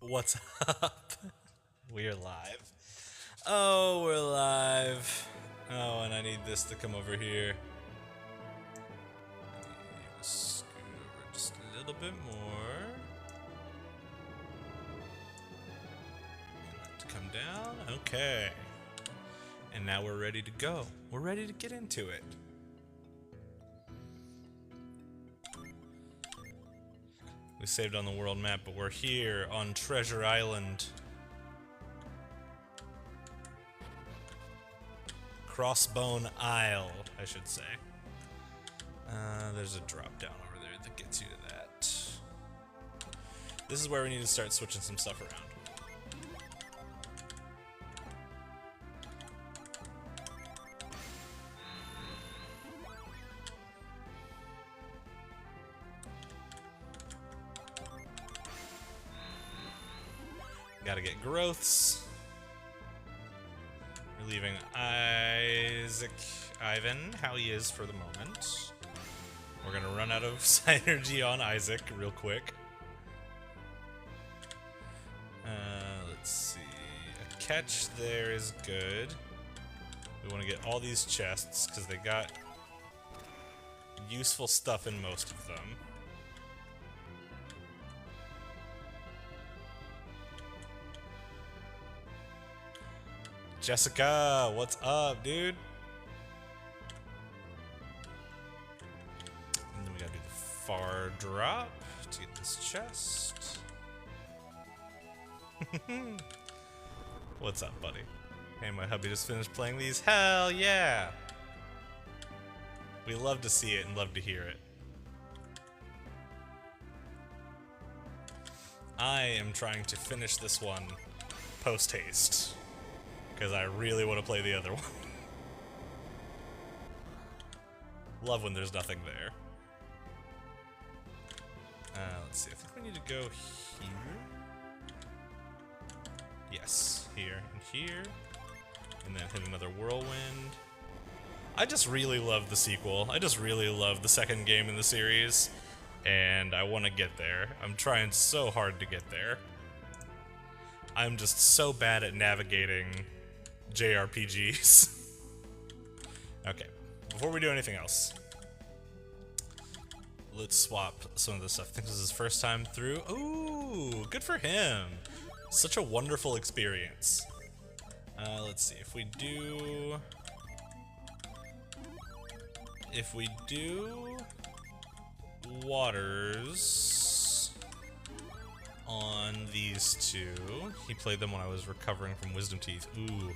What's up? We're live. Oh, we're live. Oh, and I need this to come over here. I need to scoot over just a little bit more. And that to come down. Okay. And now we're ready to go. We're ready to get into it. We saved on the world map, but we're here on Treasure Island. Crossbone Isle, I should say. There's a drop down over there that gets you to that. This is where we need to start switching some stuff around. Gotta get growths. We're leaving Ivan how he is for the moment. We're gonna run out of synergy on Isaac real quick. Let's see. A catch there is good. We want to get all these chests because they got useful stuff in most of them. Jessica, what's up, dude? And then we gotta do the far drop to get this chest. What's up, buddy? Hey, my hubby just finished playing these. Hell yeah! We love to see it and love to hear it. I am trying to finish this one post-haste. Because I really want to play the other one. Love when there's nothing there. Let's see, I think we need to go here. Yes, here and here. And then hit another whirlwind. I just really love the sequel. I just really love the second game in the series. And I want to get there. I'm trying so hard to get there. I'm just so bad at navigating JRPGs. Okay, before we do anything else, let's swap some of this stuff. I think this is his first time through. Ooh, good for him. Such a wonderful experience. Let's see, if we do waters on these two. He played them when I was recovering from wisdom teeth. Ooh.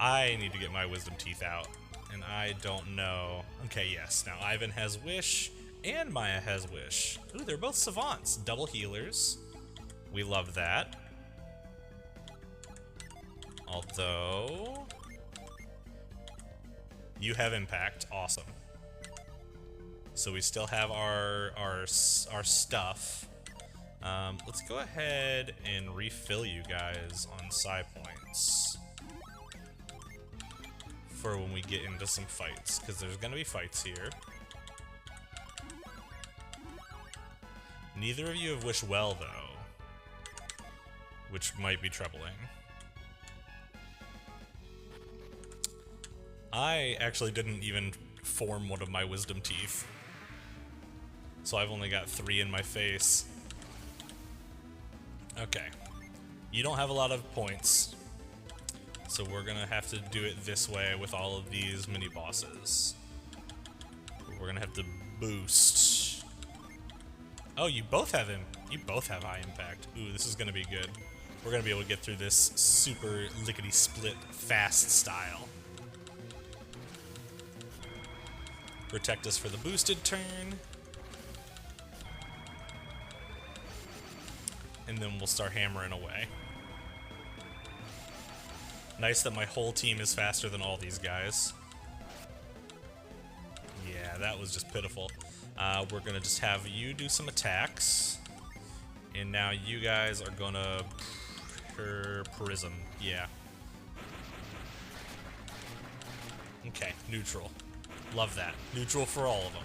I need to get my wisdom teeth out, and I don't know. Okay, yes, now Ivan has wish, and Maya has wish. Ooh, they're both savants, double healers. We love that. Although, you have impact, awesome. So we still have our stuff. Let's go ahead and refill you guys on psi points. For when we get into some fights, because there's gonna be fights here. Neither of you have wished well, though, which might be troubling. I actually didn't even form one of my wisdom teeth, so I've only got 3 in my face. Okay, you don't have a lot of points. So we're gonna have to do it this way with all of these mini-bosses. We're gonna have to boost. Oh, you both have him. You both have high impact. Ooh, this is gonna be good. We're gonna be able to get through this super lickety-split fast style. Protect us for the boosted turn. And then we'll start hammering away. Nice that my whole team is faster than all these guys. Yeah, that was just pitiful. We're gonna just have you do some attacks. And now you guys are gonna prism. Yeah. Okay, neutral. Love that. Neutral for all of them.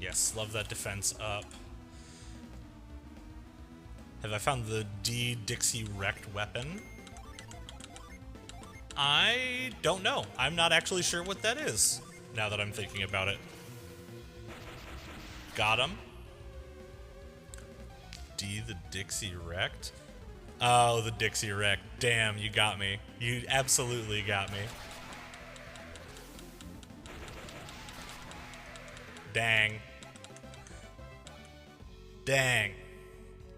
Yes, love that defense up. Have I found the Dixie wrecked weapon? I don't know. I'm not actually sure what that is, now that I'm thinking about it. Got him. The Dixie wrecked? Oh, the Dixie wrecked. Damn, you got me. You absolutely got me. Dang. Dang.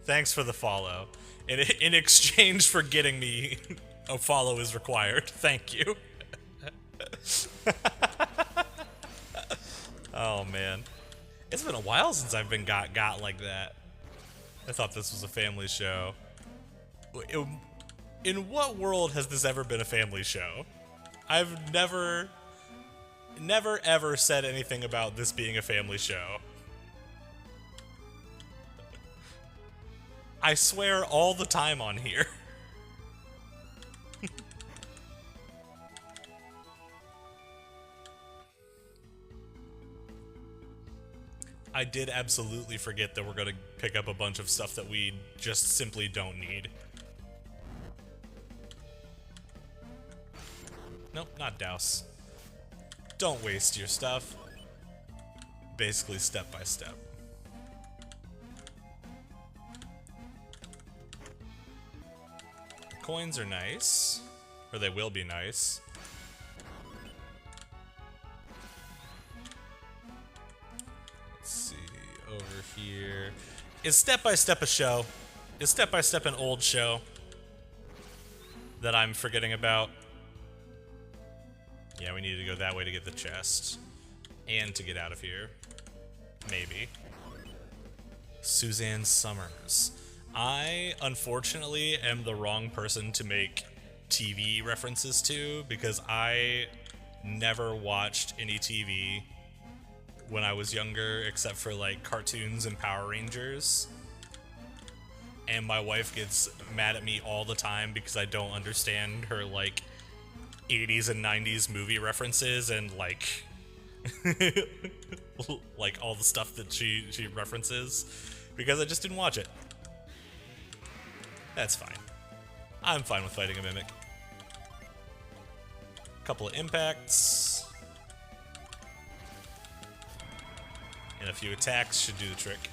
Thanks for the follow. In exchange for getting me, a follow is required. Thank you. Oh, man. It's been a while since I've been got like that. I thought this was a family show. In what world has this ever been a family show? I've never ever said anything about this being a family show. I swear all the time on here. I did absolutely forget that we're gonna pick up a bunch of stuff that we just simply don't need. Nope, not douse. Don't waste your stuff. Basically step by step. Coins are nice. Or they will be nice. Let's see, over here. Is step by step a show? Is step by step an old show that I'm forgetting about? Yeah, we need to go that way to get the chest. And to get out of here. Maybe. Suzanne Summers. I, unfortunately, am the wrong person to make TV references to because I never watched any TV when I was younger except for, like, cartoons and Power Rangers. And my wife gets mad at me all the time because I don't understand her, like, 80s and 90s movie references and, like, like, all the stuff that she references because I just didn't watch it. That's fine. I'm fine with fighting a mimic. Couple of impacts. And a few attacks should do the trick.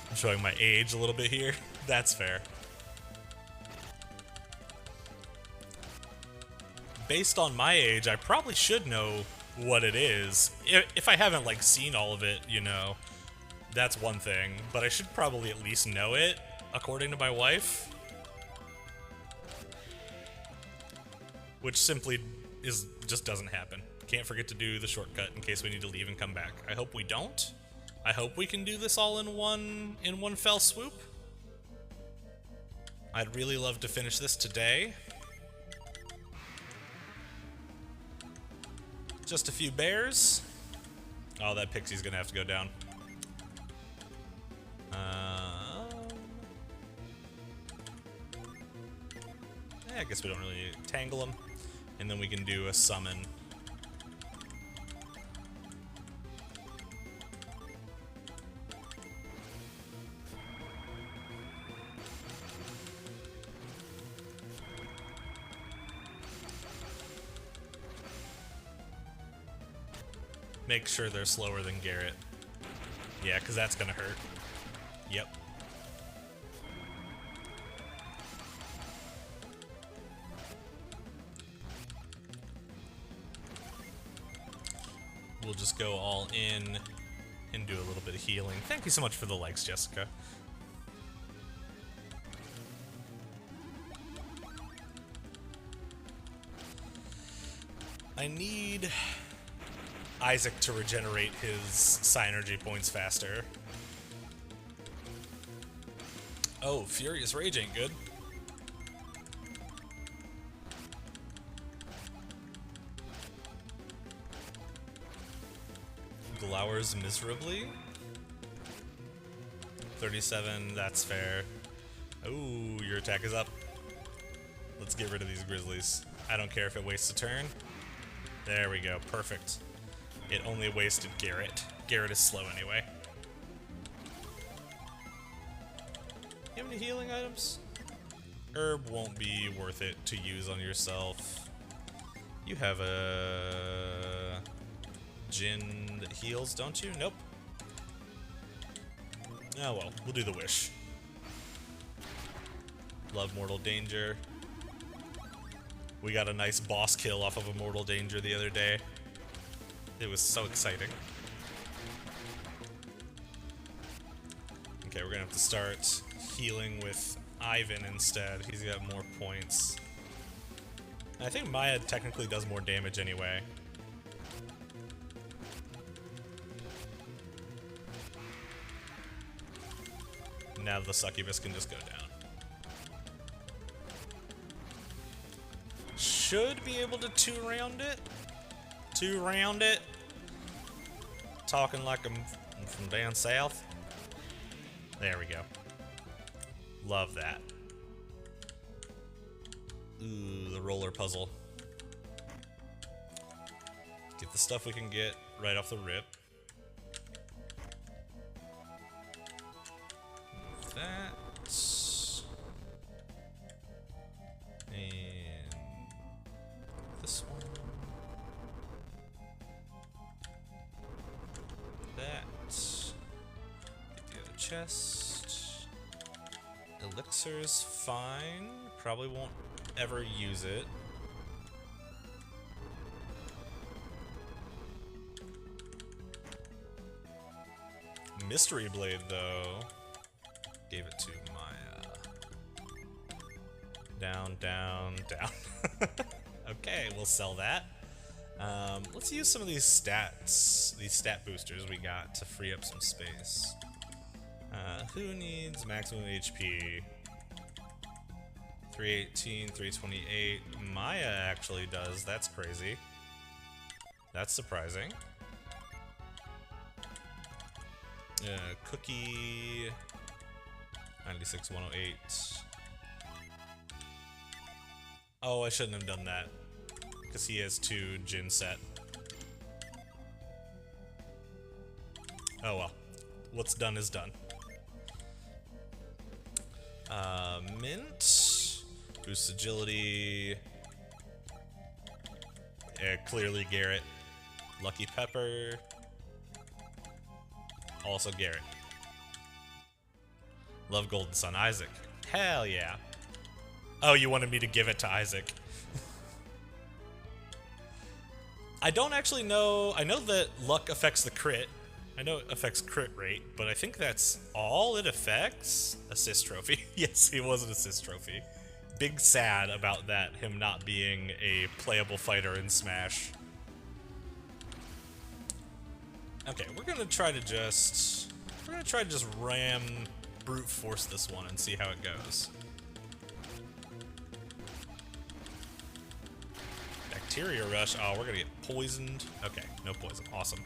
I'm showing my age a little bit here. That's fair. Based on my age, I probably should know what it is. If I haven't, like, seen all of it, you know, that's one thing. But I should probably at least know it, according to my wife. Which simply just doesn't happen. Can't forget to do the shortcut in case we need to leave and come back. I hope we don't. I hope we can do this all in one fell swoop. I'd really love to finish this today. Just a few bears. Oh, that pixie's gonna have to go down. I guess we don't really need to tangle them. And then we can do a summon. Make sure they're slower than Garrett. Yeah, because that's gonna hurt. Yep. We'll just go all in and do a little bit of healing. Thank you so much for the likes, Jessica. I need Isaac to regenerate his Psynergy points faster. Oh, Furious Rage ain't good. Glowers miserably. 37, that's fair. Ooh, your attack is up. Let's get rid of these grizzlies. I don't care if it wastes a turn. There we go, perfect. It only wasted Garrett. Garrett is slow anyway. You have any healing items? Herb won't be worth it to use on yourself. You have a Jin that heals, don't you? Nope. Oh well, we'll do the wish. Love Mortal Danger. We got a nice boss kill off of a Mortal Danger the other day. It was so exciting. Okay, we're gonna have to start healing with Ivan instead. He's got more points. And I think Maya technically does more damage anyway. Now the succubus can just go down. Should be able to two-round it. Two-round it. Talking like I'm from down south. There we go. Love that. Ooh, the roller puzzle. Get the stuff we can get right off the rip. Move that. And this one. That. Get the other chest. Elixir's fine. Probably won't ever use it. Mystery Blade, though. Gave it to Maya. Down, down, down. Okay, we'll sell that. Let's use some of these stats, these stat boosters we got to free up some space. Who needs maximum HP? 318, 328. Maya actually does. That's crazy. That's surprising. Cookie. 96, 108. Oh, I shouldn't have done that. Because he has 2 Jin set. Oh well. What's done is done. Mint. Boosts agility. Clearly Garrett. Lucky Pepper. Also Garrett. Love Golden Sun. Isaac. Hell yeah. Oh, you wanted me to give it to Isaac. I don't actually know. I know that luck affects the crit. I know it affects crit rate, but I think that's all it affects. Assist trophy. Yes, he was an assist trophy. Big sad about that, him not being a playable fighter in Smash. Okay, we're gonna try to just ram brute force this one and see how it goes. Bacteria Rush. Oh, we're gonna get poisoned. Okay, no poison. Awesome.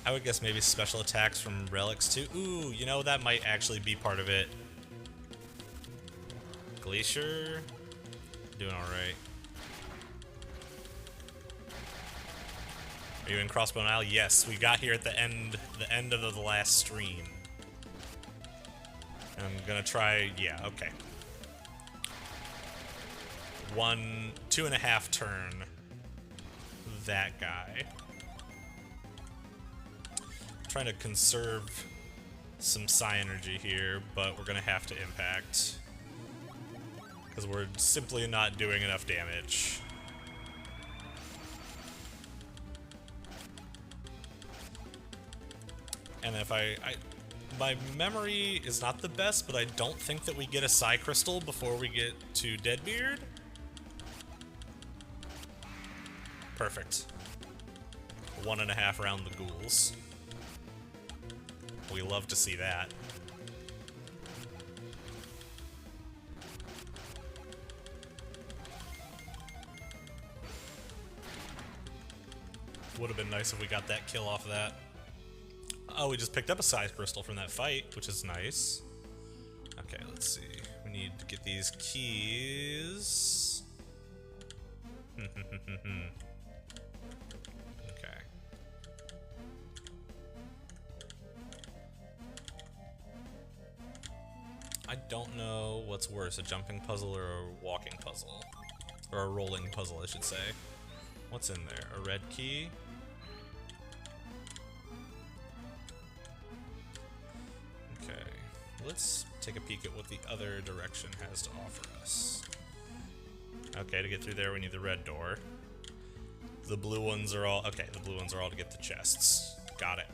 I would guess maybe special attacks from relics too. Ooh, you know, that might actually be part of it. Glacier. Doing alright. Are you in Crossbone Isle? Yes, we got here at the end of the last stream. And I'm gonna try, yeah, okay. 2.5 turn that guy. I'm trying to conserve some Psi energy here, but we're gonna have to impact. Because we're simply not doing enough damage. And if my memory is not the best, but I don't think that we get a Psi Crystal before we get to Deadbeard. Perfect. 1.5 round the ghouls. We love to see that. Would have been nice if we got that kill off of that. Oh, we just picked up a Psi Crystal from that fight, which is nice. Okay, let's see. We need to get these keys. Okay. I don't know what's worse, a jumping puzzle or a walking puzzle. Or a rolling puzzle, I should say. What's in there? A red key? Okay, let's take a peek at what the other direction has to offer us. Okay, to get through there we need the red door. The blue ones are all... Okay, the blue ones are all to get the chests. Got it.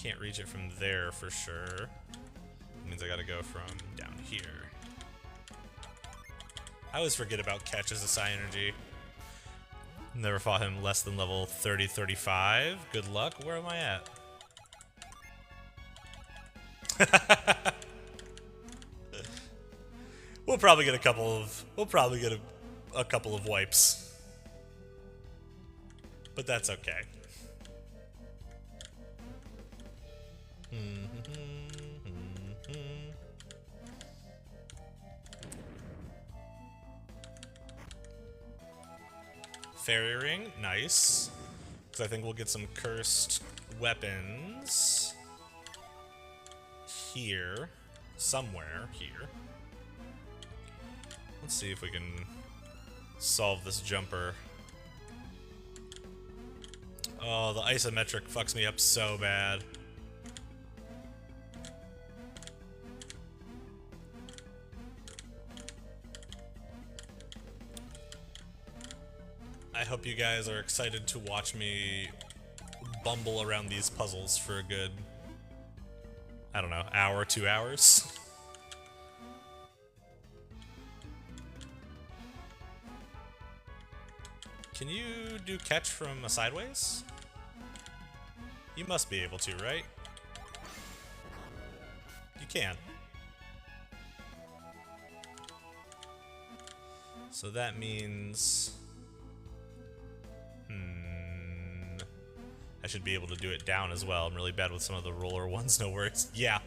Can't reach it from there for sure. That means I gotta go from down here. I always forget about Catch as a Psi Energy. Never fought him less than level 30-35. Good luck. Where am I at? We'll probably get a couple of... We'll probably get a couple of wipes. But that's okay. Fairy ring, nice. Because I think we'll get some cursed weapons here, somewhere here. Let's see if we can solve this jumper. Oh, the isometric fucks me up so bad. I hope you guys are excited to watch me bumble around these puzzles for a good, I don't know, hour, 2 hours. Can you do Catch from a sideways? You must be able to, right? You can. So that means... I should be able to do it down as well. I'm really bad with some of the roller ones, no worries. Yeah.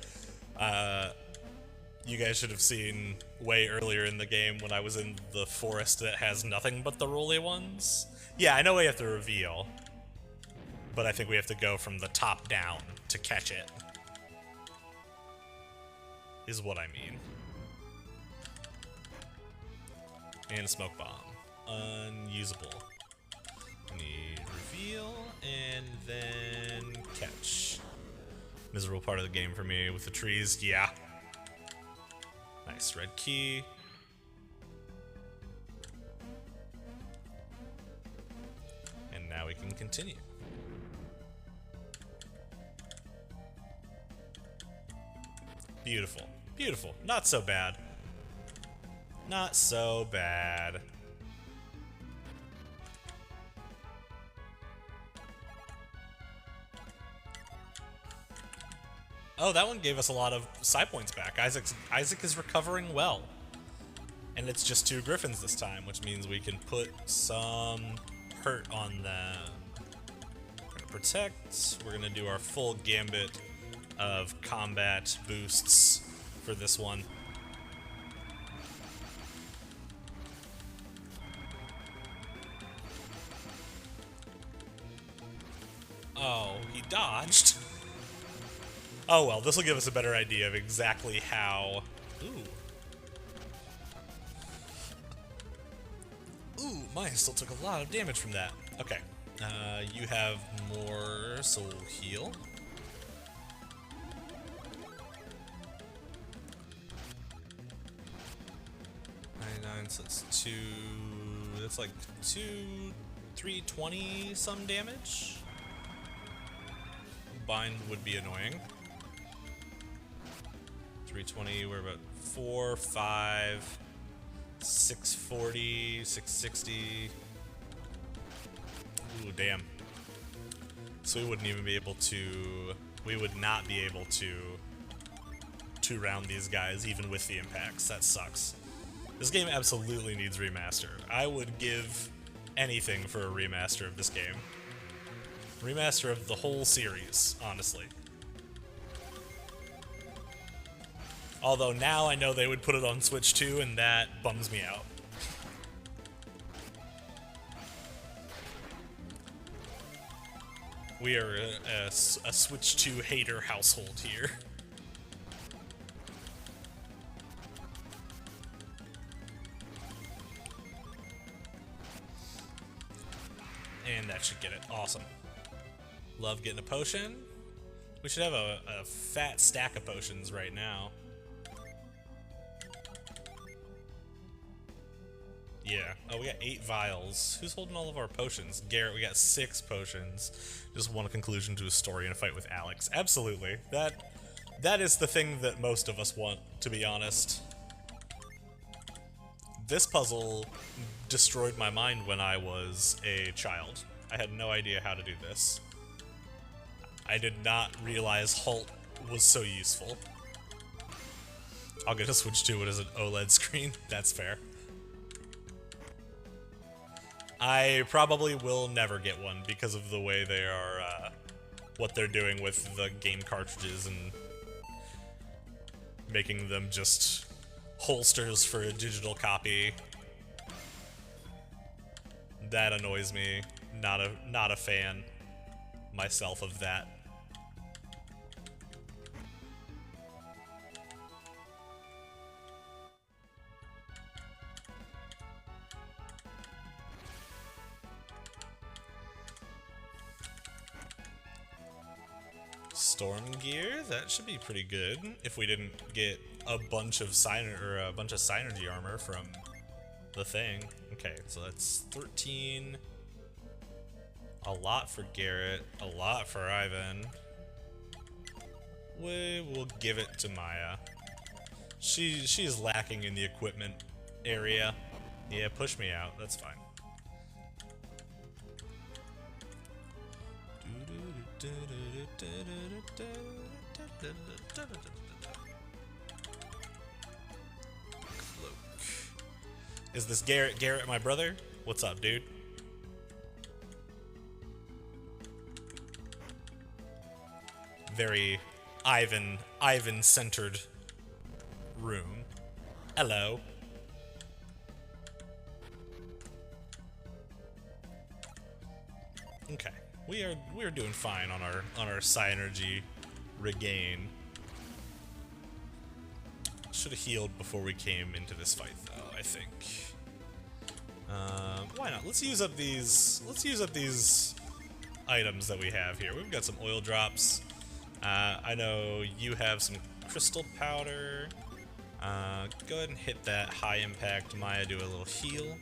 You guys should have seen way earlier in the game when I was in the forest that has nothing but the rolly ones. Yeah, I know we have to reveal, but I think we have to go from the top down to catch it. Is what I mean. And a smoke bomb. Unusable. Need reveal, and then catch. Miserable part of the game for me with the trees, yeah. Nice, red key. And now we can continue. Beautiful, beautiful, not so bad. Not so bad. Oh, that one gave us a lot of psi points back. Isaac is recovering well. And it's just 2 griffins this time, which means we can put some hurt on them. We're gonna protect. We're gonna do our full gambit of combat boosts for this one. Oh, he dodged. Oh well, this will give us a better idea of exactly how... Ooh, mine still took a lot of damage from that. Okay, you have more soul heal. 99, so it's 2... That's like 320 some damage. Bind would be annoying. 320, we're about 4, 5, 640, 660. Ooh, damn. So we wouldn't even be able to... We would not be able to two-round these guys, even with the impacts. That sucks. This game absolutely needs remaster. I would give anything for a remaster of this game. Remaster of the whole series, honestly. Although now I know they would put it on Switch 2, and that bums me out. We are a Switch 2 hater household here. And that should get it. Awesome. Love getting a potion. We should have a fat stack of potions right now. Yeah. Oh, we got 8 vials. Who's holding all of our potions? Garrett, we got 6 potions. Just want a conclusion to a story and a fight with Alex. Absolutely. That is the thing that most of us want, to be honest. This puzzle destroyed my mind when I was a child. I had no idea how to do this. I did not realize Halt was so useful. I'll get a Switch 2. What is an OLED screen? That's fair. I probably will never get one because of the way they are, what they're doing with the game cartridges and making them just holsters for a digital copy. That annoys me. Not a fan myself of that. Storm gear, that should be pretty good if we didn't get a bunch of synergy armor from the thing. Okay, so that's 13. A lot for Garrett, a lot for Ivan. We will give it to Maya. She's lacking in the equipment area. Yeah, push me out, that's fine. Cloak. Is this Garrett? Garrett, my brother? What's up, dude? Very Ivan-centered room. Hello. Okay. We are doing fine on our Psynergy regain. Should have healed before we came into this fight, though. I think. Why not? Let's use up these items that we have here. We've got some oil drops. I know you have some crystal powder. Go ahead and hit that high impact. Maya, do a little heal.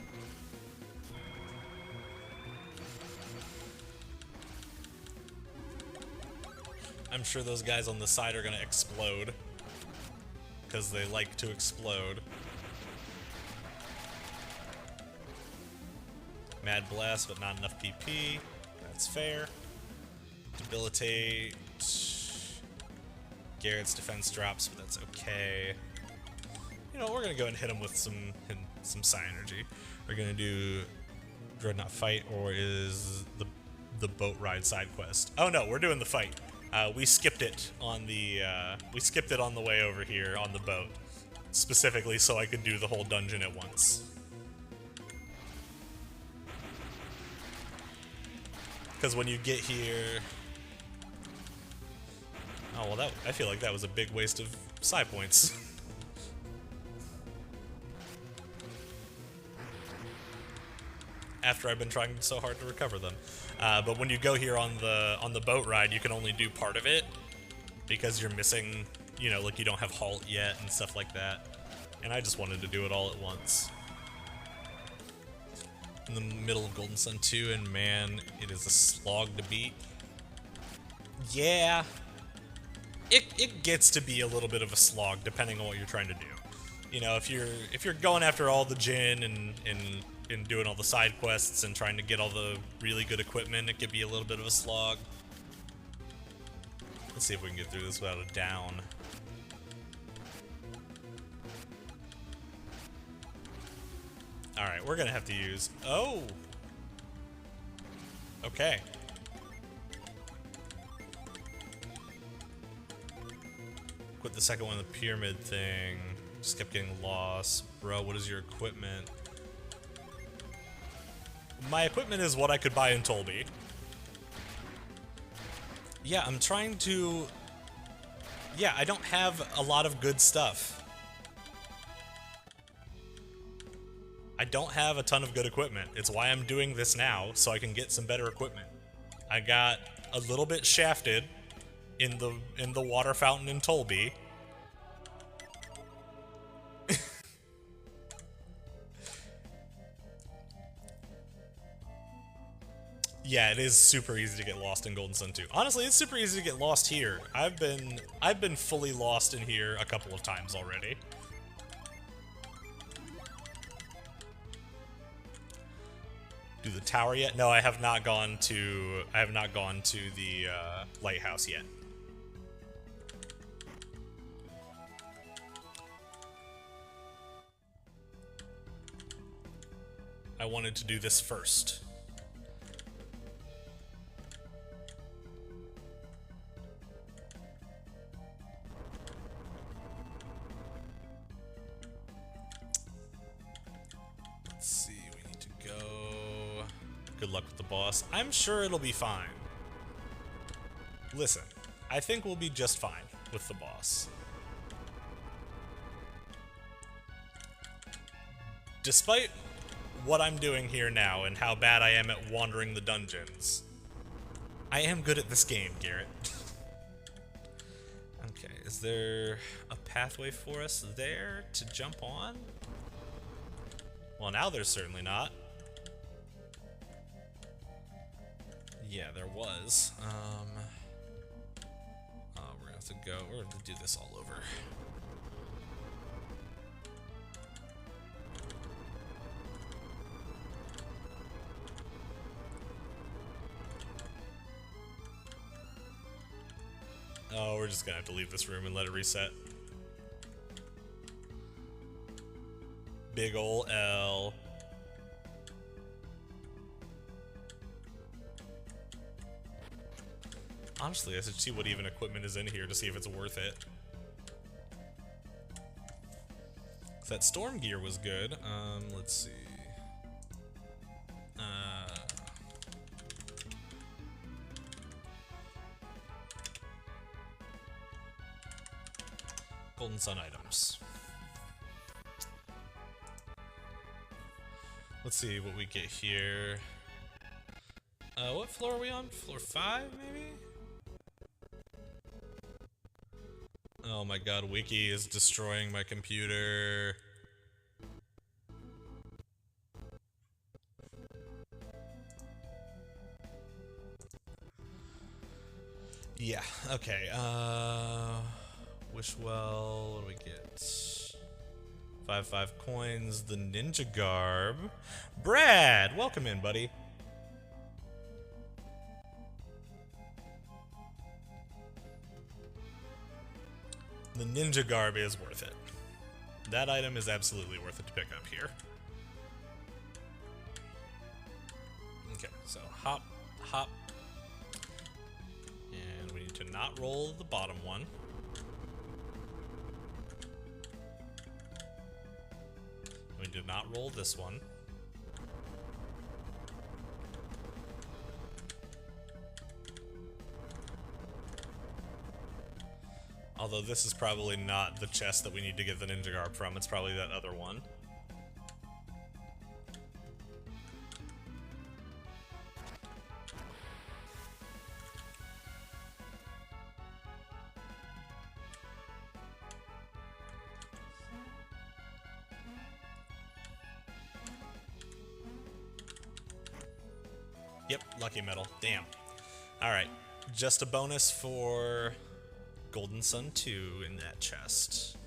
I'm sure those guys on the side are gonna explode, because they like to explode. Mad Blast, but not enough PP. That's fair. Debilitate. Garrett's defense drops, but that's okay. You know, we're gonna go and hit him with some Psynergy. We're gonna do Dreadnought Fight, or is the boat ride side quest? Oh no, we're doing the fight. We skipped it on the way over here on the boat, specifically so I could do the whole dungeon at once. Because when you get here, oh well, I feel like that was a big waste of psi points. After I've been trying so hard to recover them. But when you go here on the boat ride, you can only do part of it because you're missing, you know, like you don't have halt yet and stuff like that. And I just wanted to do it all at once. In the middle of Golden Sun 2, and man, it is a slog to beat. Yeah, it gets to be a little bit of a slog depending on what you're trying to do. You know, if you're going after all the Jinn and doing all the side quests and trying to get all the really good equipment, it could be a little bit of a slog. Let's see if we can get through this without a down. Alright, we're gonna have to use... Oh! Okay. Quit the second one, the pyramid thing. Just kept getting lost. Bro, what is your equipment? My equipment is what I could buy in Tolby. Yeah, I'm trying to... Yeah, I don't have a lot of good stuff. I don't have a ton of good equipment. It's why I'm doing this now, so I can get some better equipment. I got a little bit shafted in the water fountain in Tolby. Yeah, it is super easy to get lost in Golden Sun 2. Honestly, it's super easy to get lost here. I've been fully lost in here a couple of times already. Do the tower yet? No, I have not gone to the lighthouse yet. I wanted to do this first. Let's see, we need to go. Good luck with the boss. I'm sure it'll be fine. Listen, I think we'll be just fine with the boss. Despite what I'm doing here now and how bad I am at wandering the dungeons, I am good at this game, Garrett. Okay, is there a pathway for us there to jump on? Well, now there's certainly not. Yeah, there was. We're gonna have to go. We're gonna do this all over. Oh, we're just gonna have to leave this room and let it reset. Big ol' L. Honestly, I should see what even equipment is in here to see if it's worth it. That storm gear was good. Let's see. Golden Sun items. Let's see what we get here. What floor are we on? Floor 5, maybe? Oh my god, Wiki is destroying my computer. Yeah, okay, Wishwell, what do we get? 5 coins, the ninja garb. Brad, welcome in, buddy. The ninja garb is worth it. That item is absolutely worth it to pick up here. Okay, so hop, hop. And we need to not roll the bottom one. We did not roll this one. Although this is probably not the chest that we need to get the ninja garb from, it's probably that other one. Yep, lucky metal. Damn. Alright, just a bonus for Golden Sun 2 in that chest.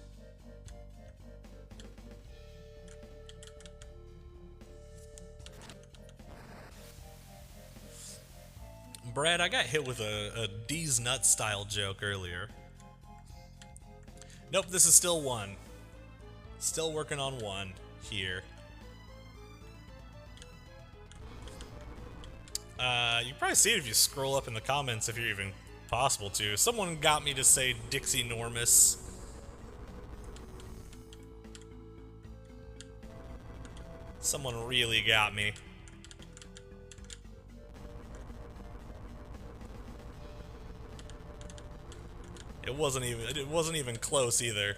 Brad, I got hit with a D's Nuts style joke earlier. Nope, this is still 1. Still working on 1 here. You can probably see it if you scroll up in the comments if you're even possible to. Someone got me to say Dixie Normus Someone really got me. It wasn't even close either.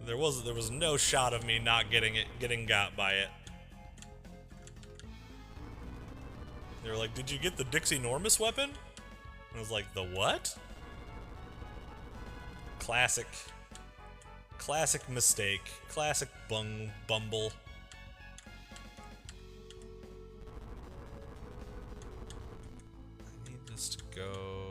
There was no shot of me not getting got by it. They were like, "Did you get the Dixie-Normus weapon?" And I was like, "The what?" Classic mistake. Classic bumble. I need this to go.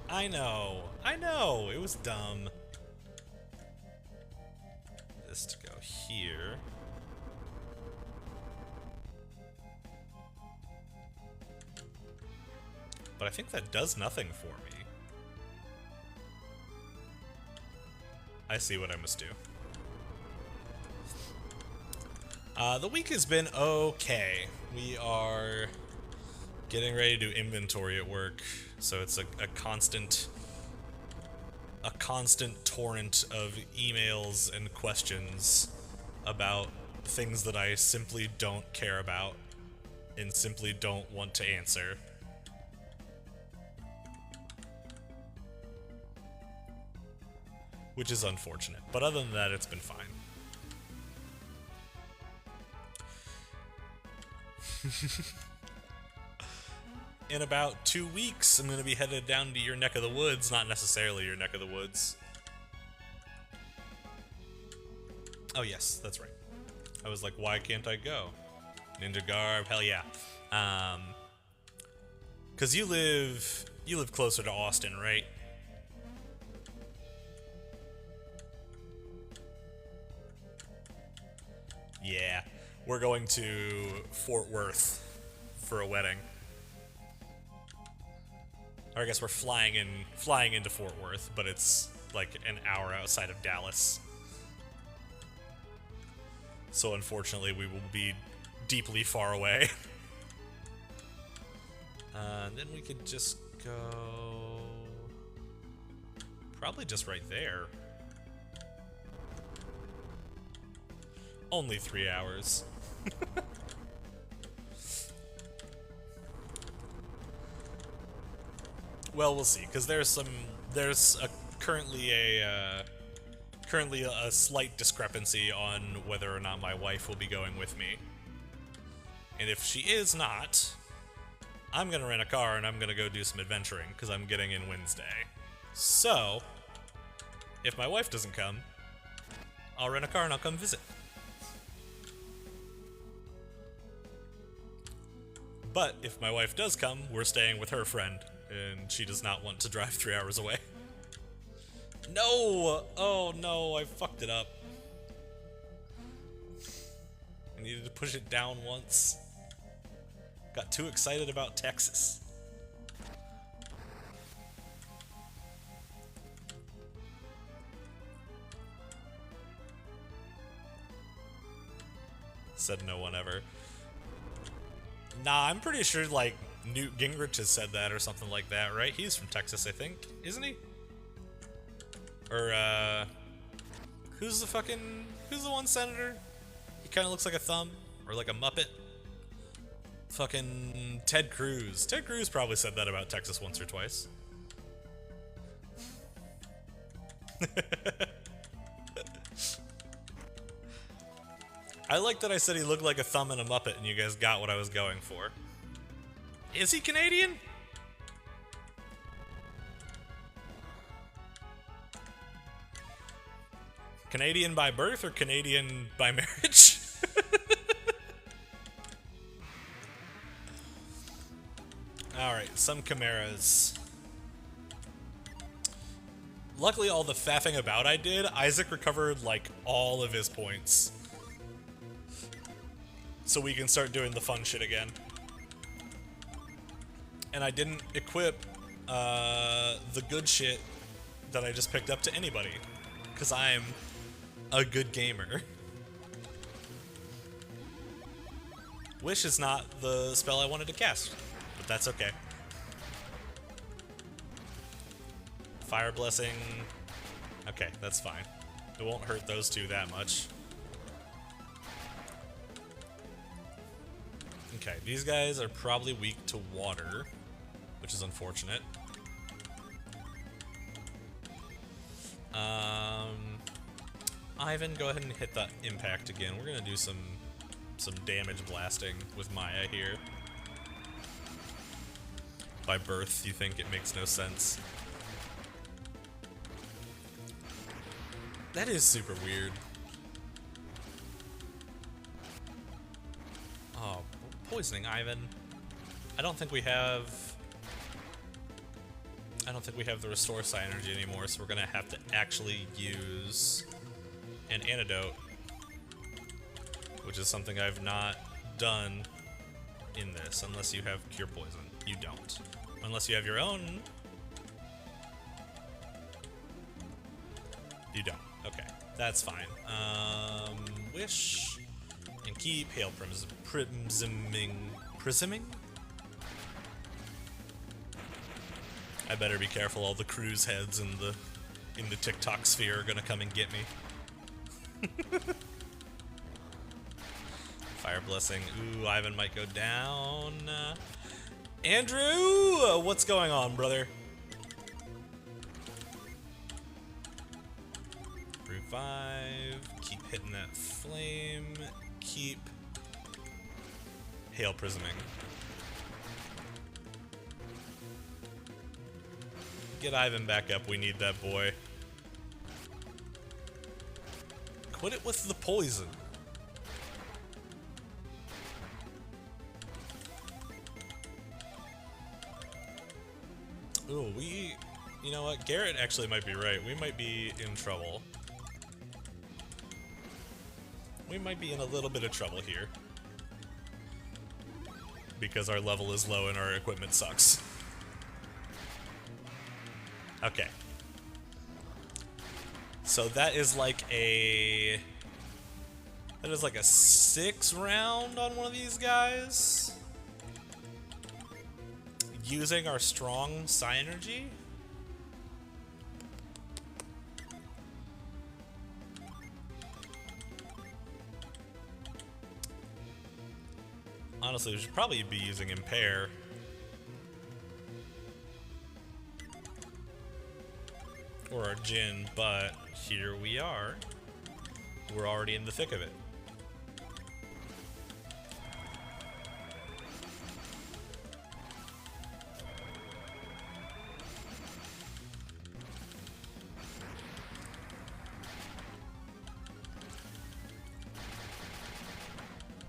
I know, it was dumb. This to go here. But I think that does nothing for me. I see what I must do. The week has been okay. We are getting ready to do inventory at work, so it's a constant torrent of emails and questions about things that I simply don't care about and simply don't want to answer. Which is unfortunate, but other than that, it's been fine. In about 2 weeks, I'm going to be headed down to your neck of the woods. Not necessarily your neck of the woods. Oh yes, that's right. I was like, why can't I go? Ninja garb, hell yeah. 'Cause you live closer to Austin, right? Yeah, we're going to Fort Worth for a wedding. Or I guess we're flying into Fort Worth, but it's like an hour outside of Dallas. So unfortunately, we will be deeply far away. Then we could just go... probably just right there. Only 3 hours. Well, we'll see, because there's currently a slight discrepancy on whether or not my wife will be going with me. And if she is not, I'm gonna rent a car and I'm gonna go do some adventuring, because I'm getting in Wednesday. So, if my wife doesn't come, I'll rent a car and I'll come visit. But if my wife does come, we're staying with her friend, and she does not want to drive 3 hours away. No! Oh no, I fucked it up. I needed to push it down once. Got too excited about Texas. Said no one ever. Nah, I'm pretty sure, like, Newt Gingrich has said that or something like that, right? He's from Texas, I think. Isn't he? Or, who's the one senator? He kind of looks like a thumb, or like a Muppet. Fucking Ted Cruz. Ted Cruz probably said that about Texas once or twice. I like that I said he looked like a thumb and a Muppet, and you guys got what I was going for. Is he Canadian? Canadian by birth or Canadian by marriage? Alright, some Chimeras. Luckily, all the faffing about I did, Isaac recovered, like, all of his points. So we can start doing the fun shit again. And I didn't equip the good shit that I just picked up to anybody. Because I'm a good gamer. Wish is not the spell I wanted to cast, but that's okay. Fire Blessing. Okay, that's fine. It won't hurt those two that much. Okay, these guys are probably weak to water, which is unfortunate. Ivan, go ahead and hit the impact again. We're gonna do some damage blasting with Maya here. By birth, you think it makes no sense. That is super weird. Oh, poisoning Ivan. I don't think we have the restore psi energy anymore, so we're gonna have to actually use an antidote, which is something I've not done in this, unless you have cure poison. You don't. Unless you have your own. You don't. Okay, that's fine. Wish and keep hail prisming. I better be careful. All the cruise heads in the TikTok sphere are gonna come and get me. Fire Blessing. Ooh, Ivan might go down. Andrew, what's going on, brother? Revive. Keep hitting that flame. Keep hail prisming. Get Ivan back up. We need that boy. Quit it with the poison. Ooh, you know what? Garrett actually might be right. We might be in trouble. We might be in a little bit of trouble here. Because our level is low and our equipment sucks. Okay. So that is like a 6 round on one of these guys. Using our strong psi energy. Honestly, we should probably be using Impair. Or our Jin, but here we are. We're already in the thick of it.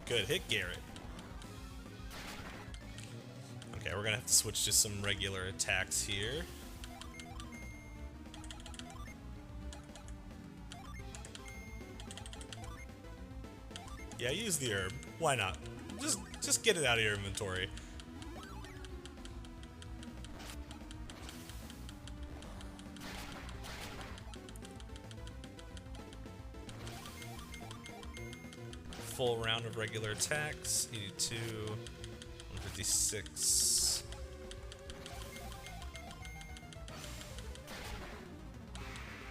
Good hit, Garrett. Okay, we're gonna have to switch to some regular attacks here. Yeah, use the herb. Why not? Just get it out of your inventory. Full round of regular attacks. 82, 156.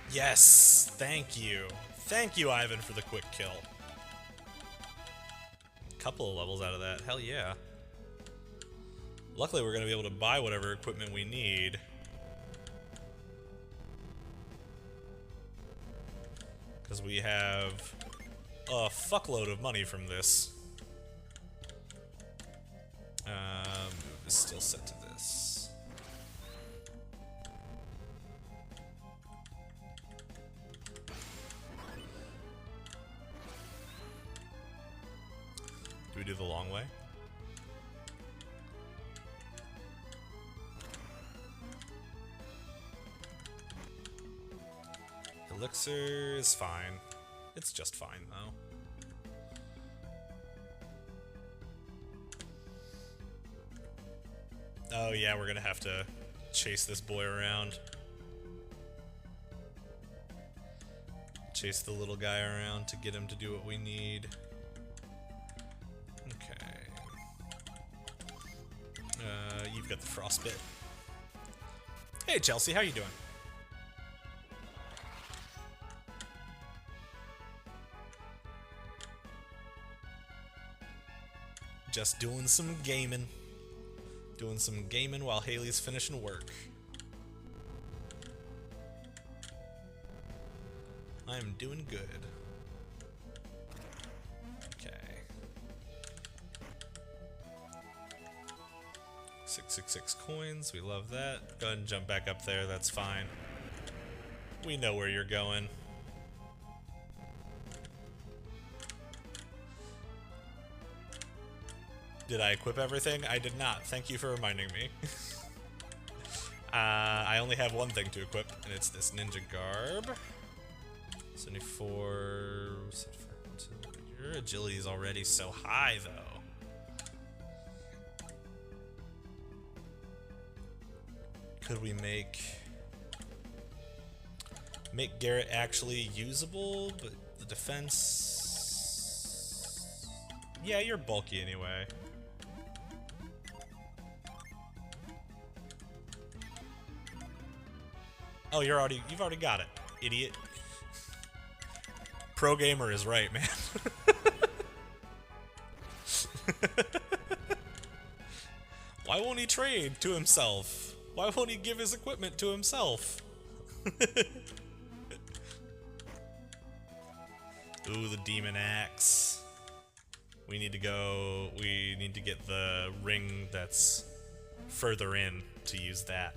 Yes! Thank you. Thank you, Ivan, for the quick kill. Couple of levels out of that. Hell yeah. Luckily, we're going to be able to buy whatever equipment we need. Because we have a fuckload of money from this. Move is still set to this. Do we do the long way? Elixir is fine. It's just fine, though. Oh yeah, we're gonna have to chase this boy around. Chase the little guy around to get him to do what we need. Okay. You've got the frostbite. Hey Chelsea, how you doing? Just doing some gaming. Doing some gaming while Haley's finishing work. I'm doing good. Okay. 666 coins, we love that. Go ahead and jump back up there, that's fine. We know where you're going. Did I equip everything? I did not. Thank you for reminding me. I only have one thing to equip, and it's this ninja garb. 74... Your agility is already so high, though. Could we make Garrett actually usable, but the defense... Yeah, you're bulky anyway. Oh, you've already got it, idiot. Pro gamer is right, man. Why won't he trade to himself? Why won't he give his equipment to himself? Ooh, the demon axe. We need to get the ring that's further in to use that.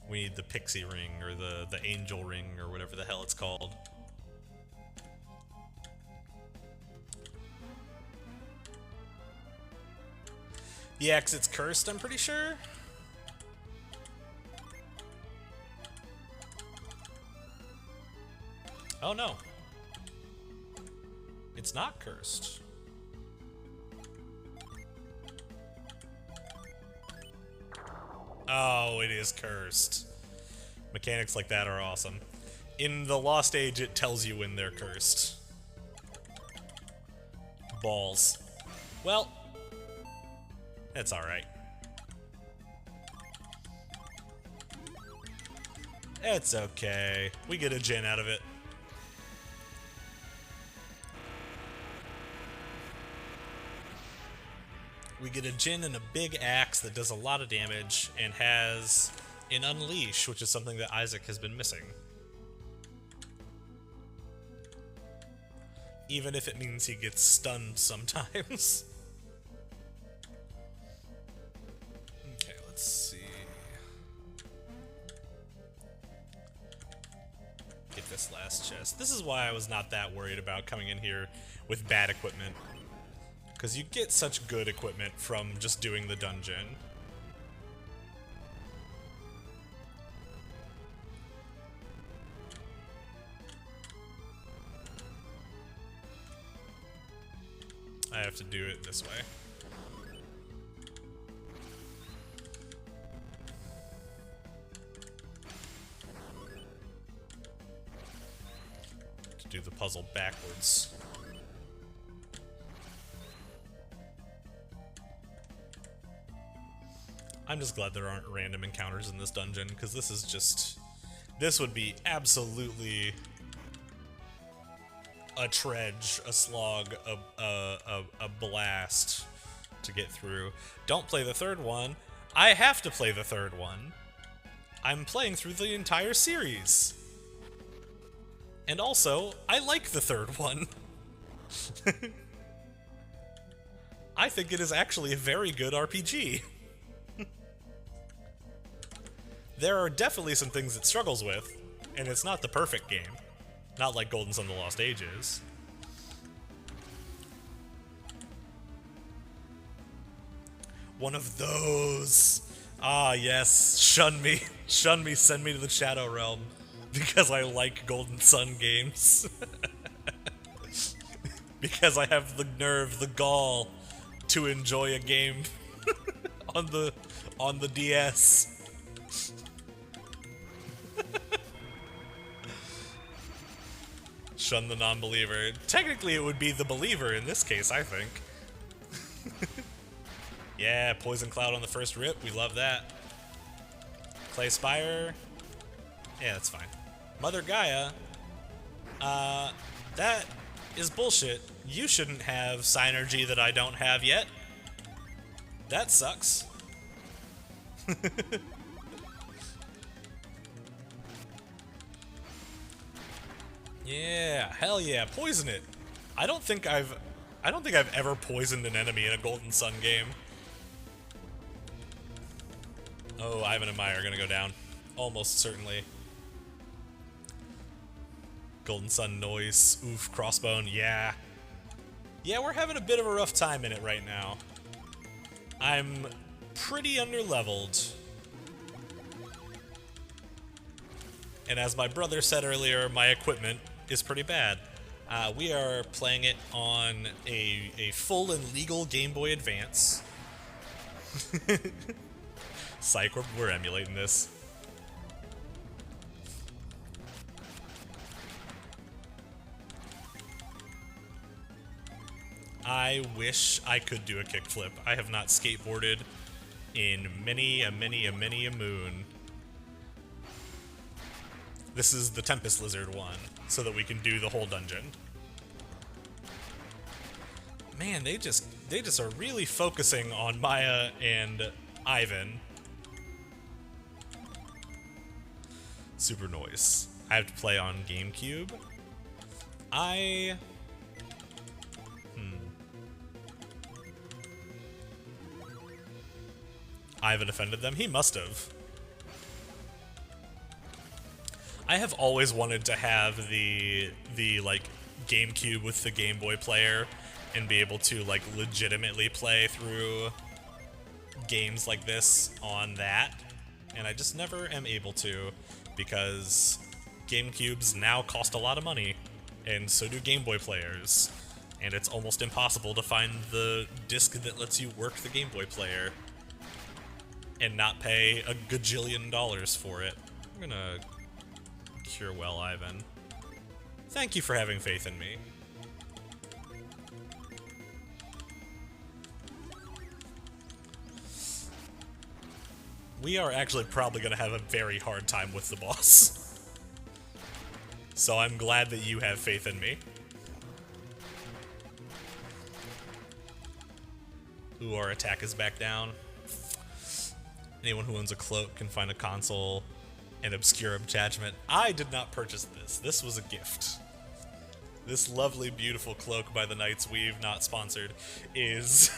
We need the pixie ring, or the angel ring, or whatever the hell it's called. Yeah, 'cause it's cursed, I'm pretty sure. Oh no. It's not cursed. Oh, it is cursed. Mechanics like that are awesome. In the Lost Age, it tells you when they're cursed. Balls. Well, that's alright. It's okay. We get a gen out of it. We get a Jin and a big axe that does a lot of damage and has an unleash, which is something that Isaac has been missing. Even if it means he gets stunned sometimes. Okay, let's see. Get this last chest. This is why I was not that worried about coming in here with bad equipment. Because you get such good equipment from just doing the dungeon. I have to do it this way. To do the puzzle backwards. I'm just glad there aren't random encounters in this dungeon, because this is just... This would be absolutely a trudge, a slog, a blast to get through. Don't play the third one. I have to play the third one. I'm playing through the entire series. And also, I like the third one. I think it is actually a very good RPG. There are definitely some things it struggles with, and it's not the perfect game. Not like Golden Sun: The Lost Age is. One of those! Ah, yes. Shun me. Shun me, send me to the Shadow Realm. Because I like Golden Sun games. Because I have the nerve, the gall, to enjoy a game on the DS. Shun the non-believer. Technically, it would be the believer in this case, I think. Yeah, Poison Cloud on the first rip. We love that. Clay Spire. Yeah, that's fine. Mother Gaia. That is bullshit. You shouldn't have Synergy that I don't have yet. That sucks. Yeah, hell yeah, poison it. I don't think I've ever poisoned an enemy in a Golden Sun game. Oh, Ivan and Maya are gonna go down. Almost certainly. Golden Sun noise. Oof, Crossbone, yeah. Yeah, we're having a bit of a rough time in it right now. I'm pretty underleveled. And as my brother said earlier, my equipment is pretty bad. We are playing it on a full and legal Game Boy Advance. Psych, we're emulating this. I wish I could do a kickflip. I have not skateboarded in many a moon. This is the Tempest Lizard one, so that we can do the whole dungeon. Man, they just are really focusing on Maya and Ivan. Super noise. I have to play on GameCube. Ivan offended them? He must have. I have always wanted to have the like GameCube with the Game Boy player and be able to like legitimately play through games like this on that, and I just never am able to because GameCubes now cost a lot of money, and so do Game Boy players, and it's almost impossible to find the disc that lets you work the Game Boy player and not pay a gajillion dollars for it. I'm gonna cure well, Ivan. Thank you for having faith in me. We are actually probably gonna have a very hard time with the boss. So I'm glad that you have faith in me. Ooh, our attack is back down. Anyone who owns a cloak can find a console and obscure attachment. I did not purchase this. This was a gift. This lovely, beautiful cloak by the Night's Weave, not sponsored, is...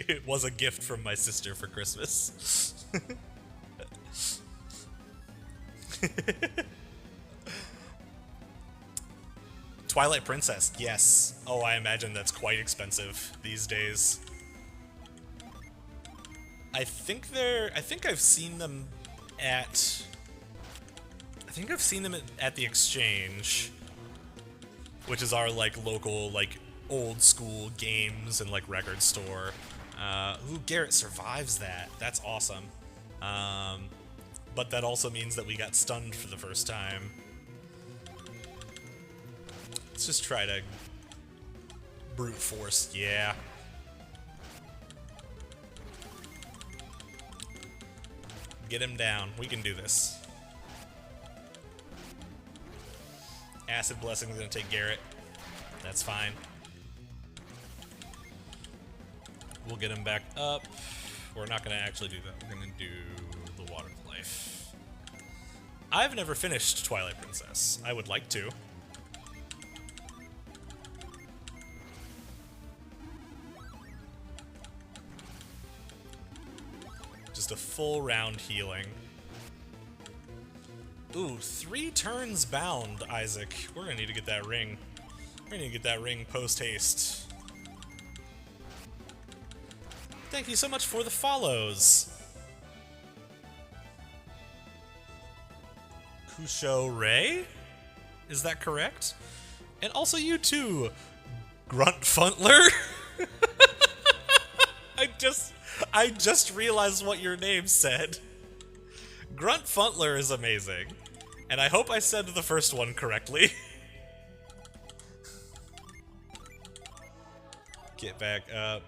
it was a gift from my sister for Christmas. Twilight Princess, yes. Oh, I imagine that's quite expensive these days. I think I've seen them at... I think I've seen them at the Exchange, which is our, like, local, like, old school games and, like, record store. Ooh, Garrett survives that. That's awesome. But that also means that we got stunned for the first time. Let's just try to brute force, yeah. Get him down. We can do this. Acid Blessing is gonna take Garrett. That's fine. We'll get him back up. We're not gonna actually do that. We're gonna do the Water of Life. I've never finished Twilight Princess. I would like to. Just a full round healing. Ooh, 3 turns bound, Isaac. We're gonna need to get that ring. We're gonna need to get that ring post-haste. Thank you so much for the follows. Kusho Ray? Is that correct? And also you too, Grunt Funtler. I just realized what your name said. Grunt Funtler is amazing. And I hope I said the first one correctly. Get back up.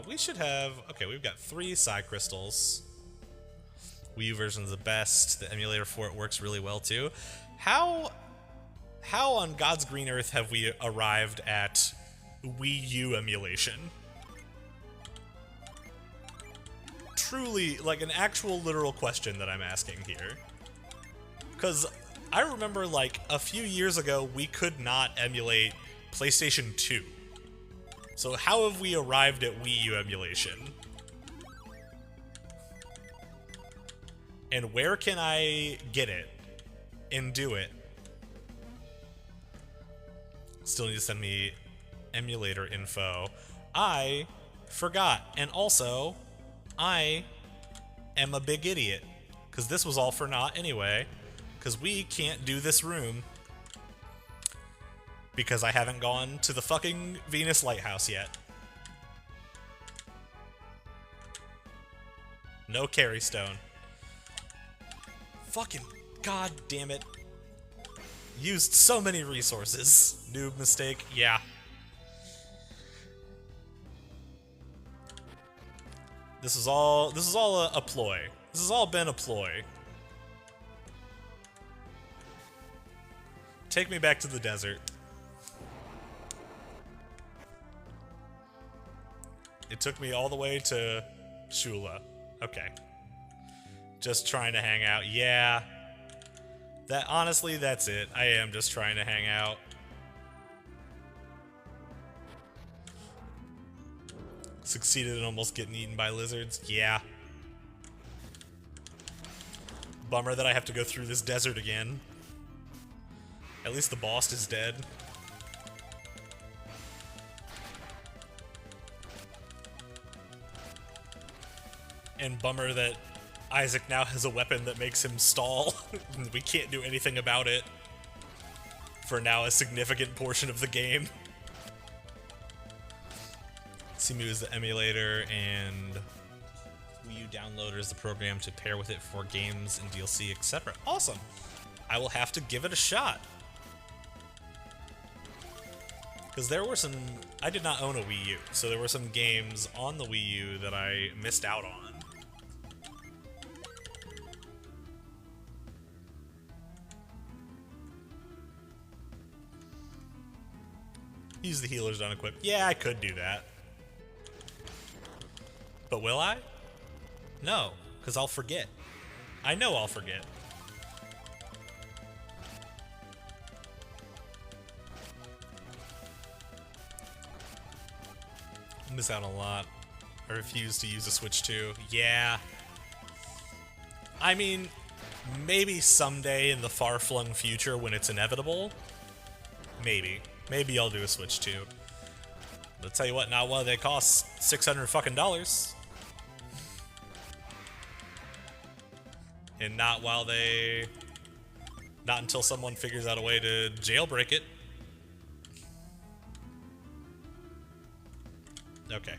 We should have... Okay, we've got 3 Psy Crystals. Wii U version's the best. The emulator for it works really well, too. How on God's green earth have we arrived at Wii U emulation. Truly, like, an actual literal question that I'm asking here. Because I remember, like, a few years ago, we could not emulate PlayStation 2. So how have we arrived at Wii U emulation? And where can I get it and do it? Still need to send me emulator info. I forgot. And also, I am a big idiot. Because this was all for naught anyway. Because we can't do this room. Because I haven't gone to the fucking Venus Lighthouse yet. No carry stone. Fucking god damn it. Used so many resources. Noob mistake, yeah. This is all a ploy. This has all been a ploy. Take me back to the desert. It took me all the way to Shula. Okay. Just trying to hang out. Yeah. Honestly, that's it. I am just trying to hang out. Succeeded in almost getting eaten by lizards. Yeah. Bummer that I have to go through this desert again. At least the boss is dead. And bummer that Isaac now has a weapon that makes him stall. We can't do anything about it for now a significant portion of the game. Simu is the emulator, and Wii U Downloader is the program to pair with it for games and DLC, etc. Awesome! I will have to give it a shot. Because there were some... I did not own a Wii U, so there were some games on the Wii U that I missed out on. Use the healers unequipped. Yeah, I could do that. But will I? No, because I'll forget. I know I'll forget. Miss out a lot. I refuse to use a Switch 2. Yeah. I mean, maybe someday in the far-flung future when it's inevitable. Maybe. Maybe I'll do a Switch 2. But tell you what, not while they cost $600 fucking dollars. And not while they... Not until someone figures out a way to jailbreak it. Okay.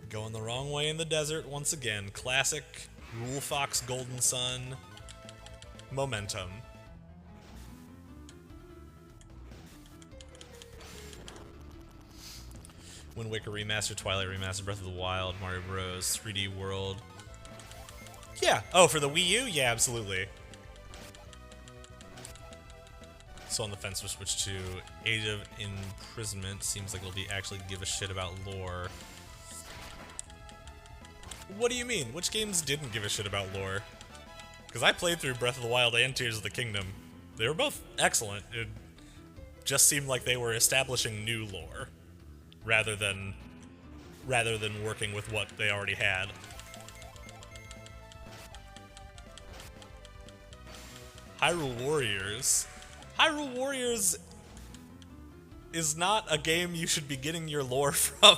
Going the wrong way in the desert once again. Classic Rule Fox Golden Sun momentum. Wind Waker Remaster, Twilight Remaster, Breath of the Wild, Mario Bros, 3D World. Yeah. Oh, for the Wii U? Yeah, absolutely. So on the fence for Switch 2. Age of Imprisonment seems like it'll be actually give a shit about lore. What do you mean? Which games didn't give a shit about lore? Because I played through Breath of the Wild and Tears of the Kingdom. They were both excellent. It just seemed like they were establishing new lore. Rather than working with what they already had. Hyrule Warriors. Hyrule Warriors is not a game you should be getting your lore from.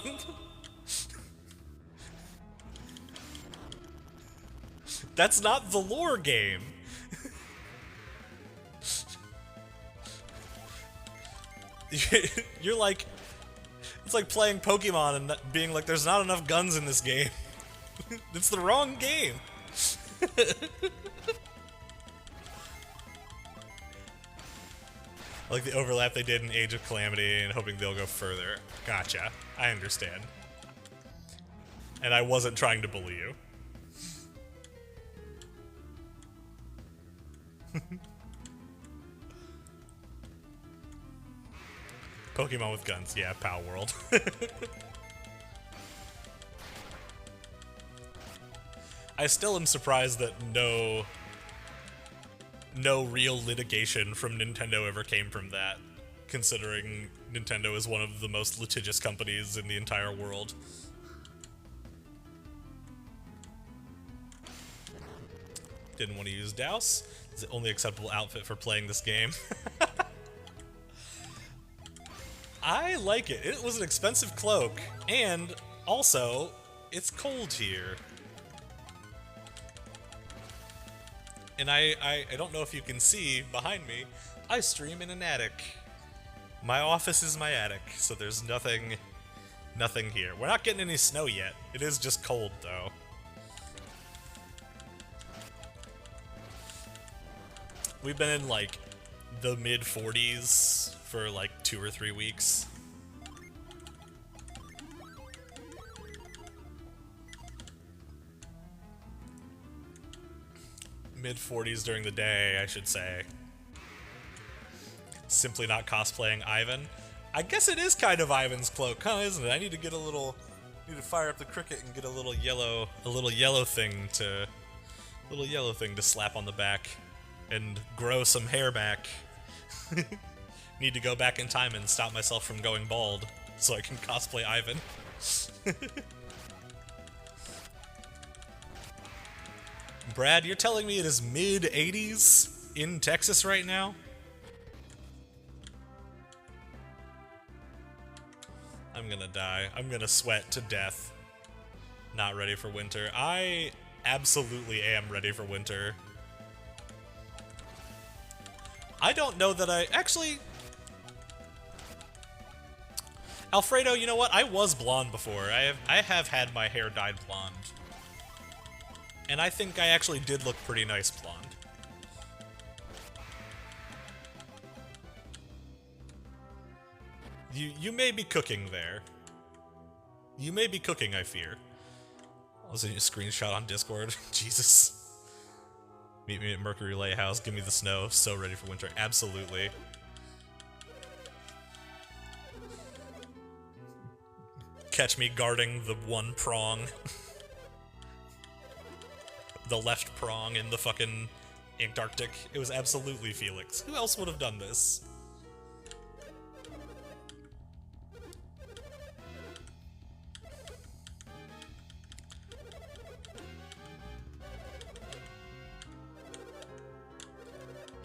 That's not the lore game. You're like... It's like playing Pokemon and being like, there's not enough guns in this game. It's the wrong game. Like the overlap they did in Age of Calamity and hoping they'll go further. Gotcha. I understand. And I wasn't trying to bully you. Pokemon with guns. Yeah, Pow World. I still am surprised that no real litigation from Nintendo ever came from that, considering Nintendo is one of the most litigious companies in the entire world. Didn't want to use Douse. It's the only acceptable outfit for playing this game. I like it. It was an expensive cloak, and also, it's cold here. And I don't know if you can see behind me, I stream in an attic. My office is my attic, so there's nothing here. We're not getting any snow yet. It is just cold, though. We've been in, like, the mid-40s for, like, 2 or 3 weeks. Mid-40s during the day, I should say. Simply not cosplaying Ivan. I guess it is kind of Ivan's cloak, huh, isn't it? I need to get a little... need to fire up the cricket and get a little yellow thing to slap on the back. And grow some hair back. Need to go back in time and stop myself from going bald so I can cosplay Ivan. Brad, you're telling me it is mid-80s in Texas right now? I'm gonna die. I'm gonna sweat to death. Not ready for winter. I absolutely am ready for winter. I don't know that I... Actually... Alfredo, you know what? I was blonde before. I have had my hair dyed blonde. And I think I actually did look pretty nice blonde. You may be cooking there. You may be cooking, I fear. I was in a screenshot on Discord. Jesus. Meet me at Mercury Lighthouse, give me the snow, so ready for winter. Absolutely. Catch me guarding the one prong. The left prong in the fucking Antarctic. It was absolutely Felix. Who else would have done this?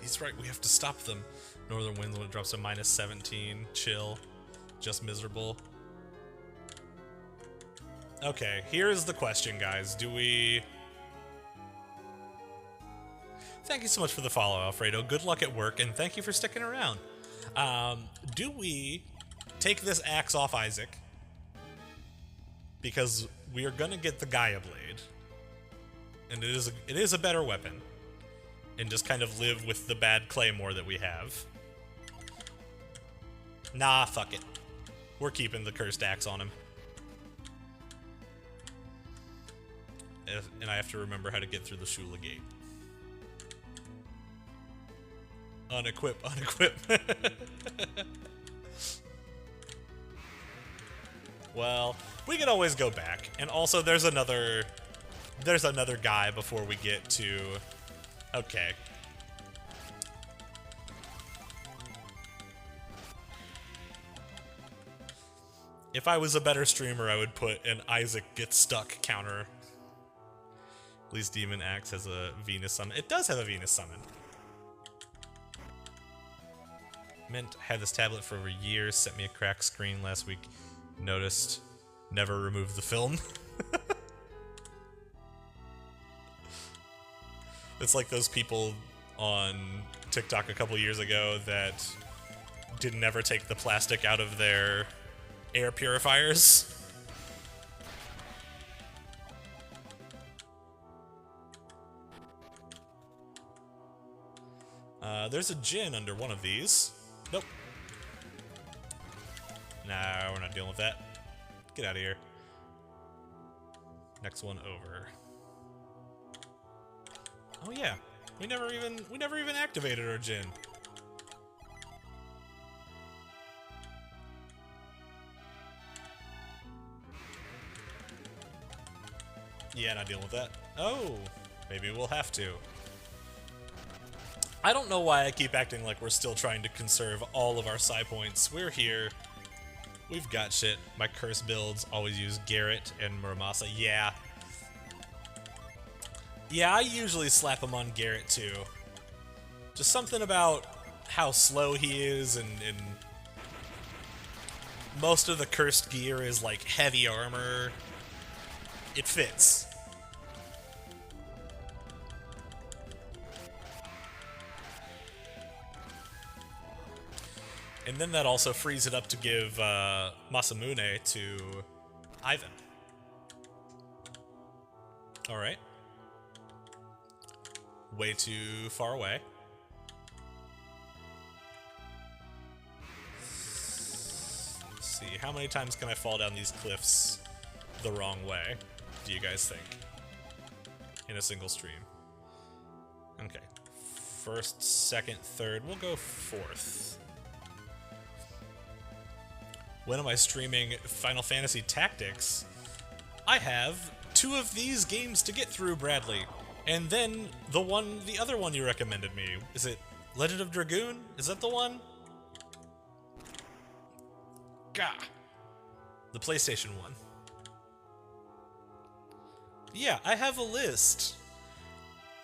He's right, we have to stop them. Northern winds when it drops to -17. Chill. Just miserable. Okay, here's the question, guys. Do we... Thank you so much for the follow, Alfredo. Good luck at work, and thank you for sticking around. Do we take this axe off Isaac? Because we are gonna get the Gaia Blade. And it is a better weapon. And just kind of live with the bad claymore that we have. Nah, fuck it. We're keeping the cursed axe on him. And I have to remember how to get through the Shula gate. Unequip, unequip. Well, we can always go back. And also there's another guy before we get to... Okay. If I was a better streamer, I would put an Isaac gets stuck counter. At least Demon Axe has a Venus summon. It does have a Venus summon. Mint had this tablet for over years, sent me a cracked screen last week. Noticed. Never removed the film. It's like those people on TikTok a couple years ago that didn't ever take the plastic out of their air purifiers. There's a Djinn under one of these. Nope. Nah, we're not dealing with that. Get out of here. Next one over. Oh yeah, we never even activated our Djinn. Yeah, not dealing with that. Oh, maybe we'll have to. I don't know why I keep acting like we're still trying to conserve all of our psi points. We're here. We've got shit. My curse builds always use Garrett and Muramasa. Yeah. Yeah, I usually slap him on Garrett too. Just something about how slow he is, and most of the cursed gear is like heavy armor. It fits. And then that also frees it up to give Masamune to Ivan. Alright. Way too far away. Let's see, how many times can I fall down these cliffs the wrong way, do you guys think? In a single stream. Okay. First, second, third. We'll go fourth. When am I streaming Final Fantasy Tactics? I have 2 of these games to get through, Bradley. And then the other one you recommended me. Is it Legend of Dragoon? Is that the one? Gah. The PlayStation one. Yeah, I have a list.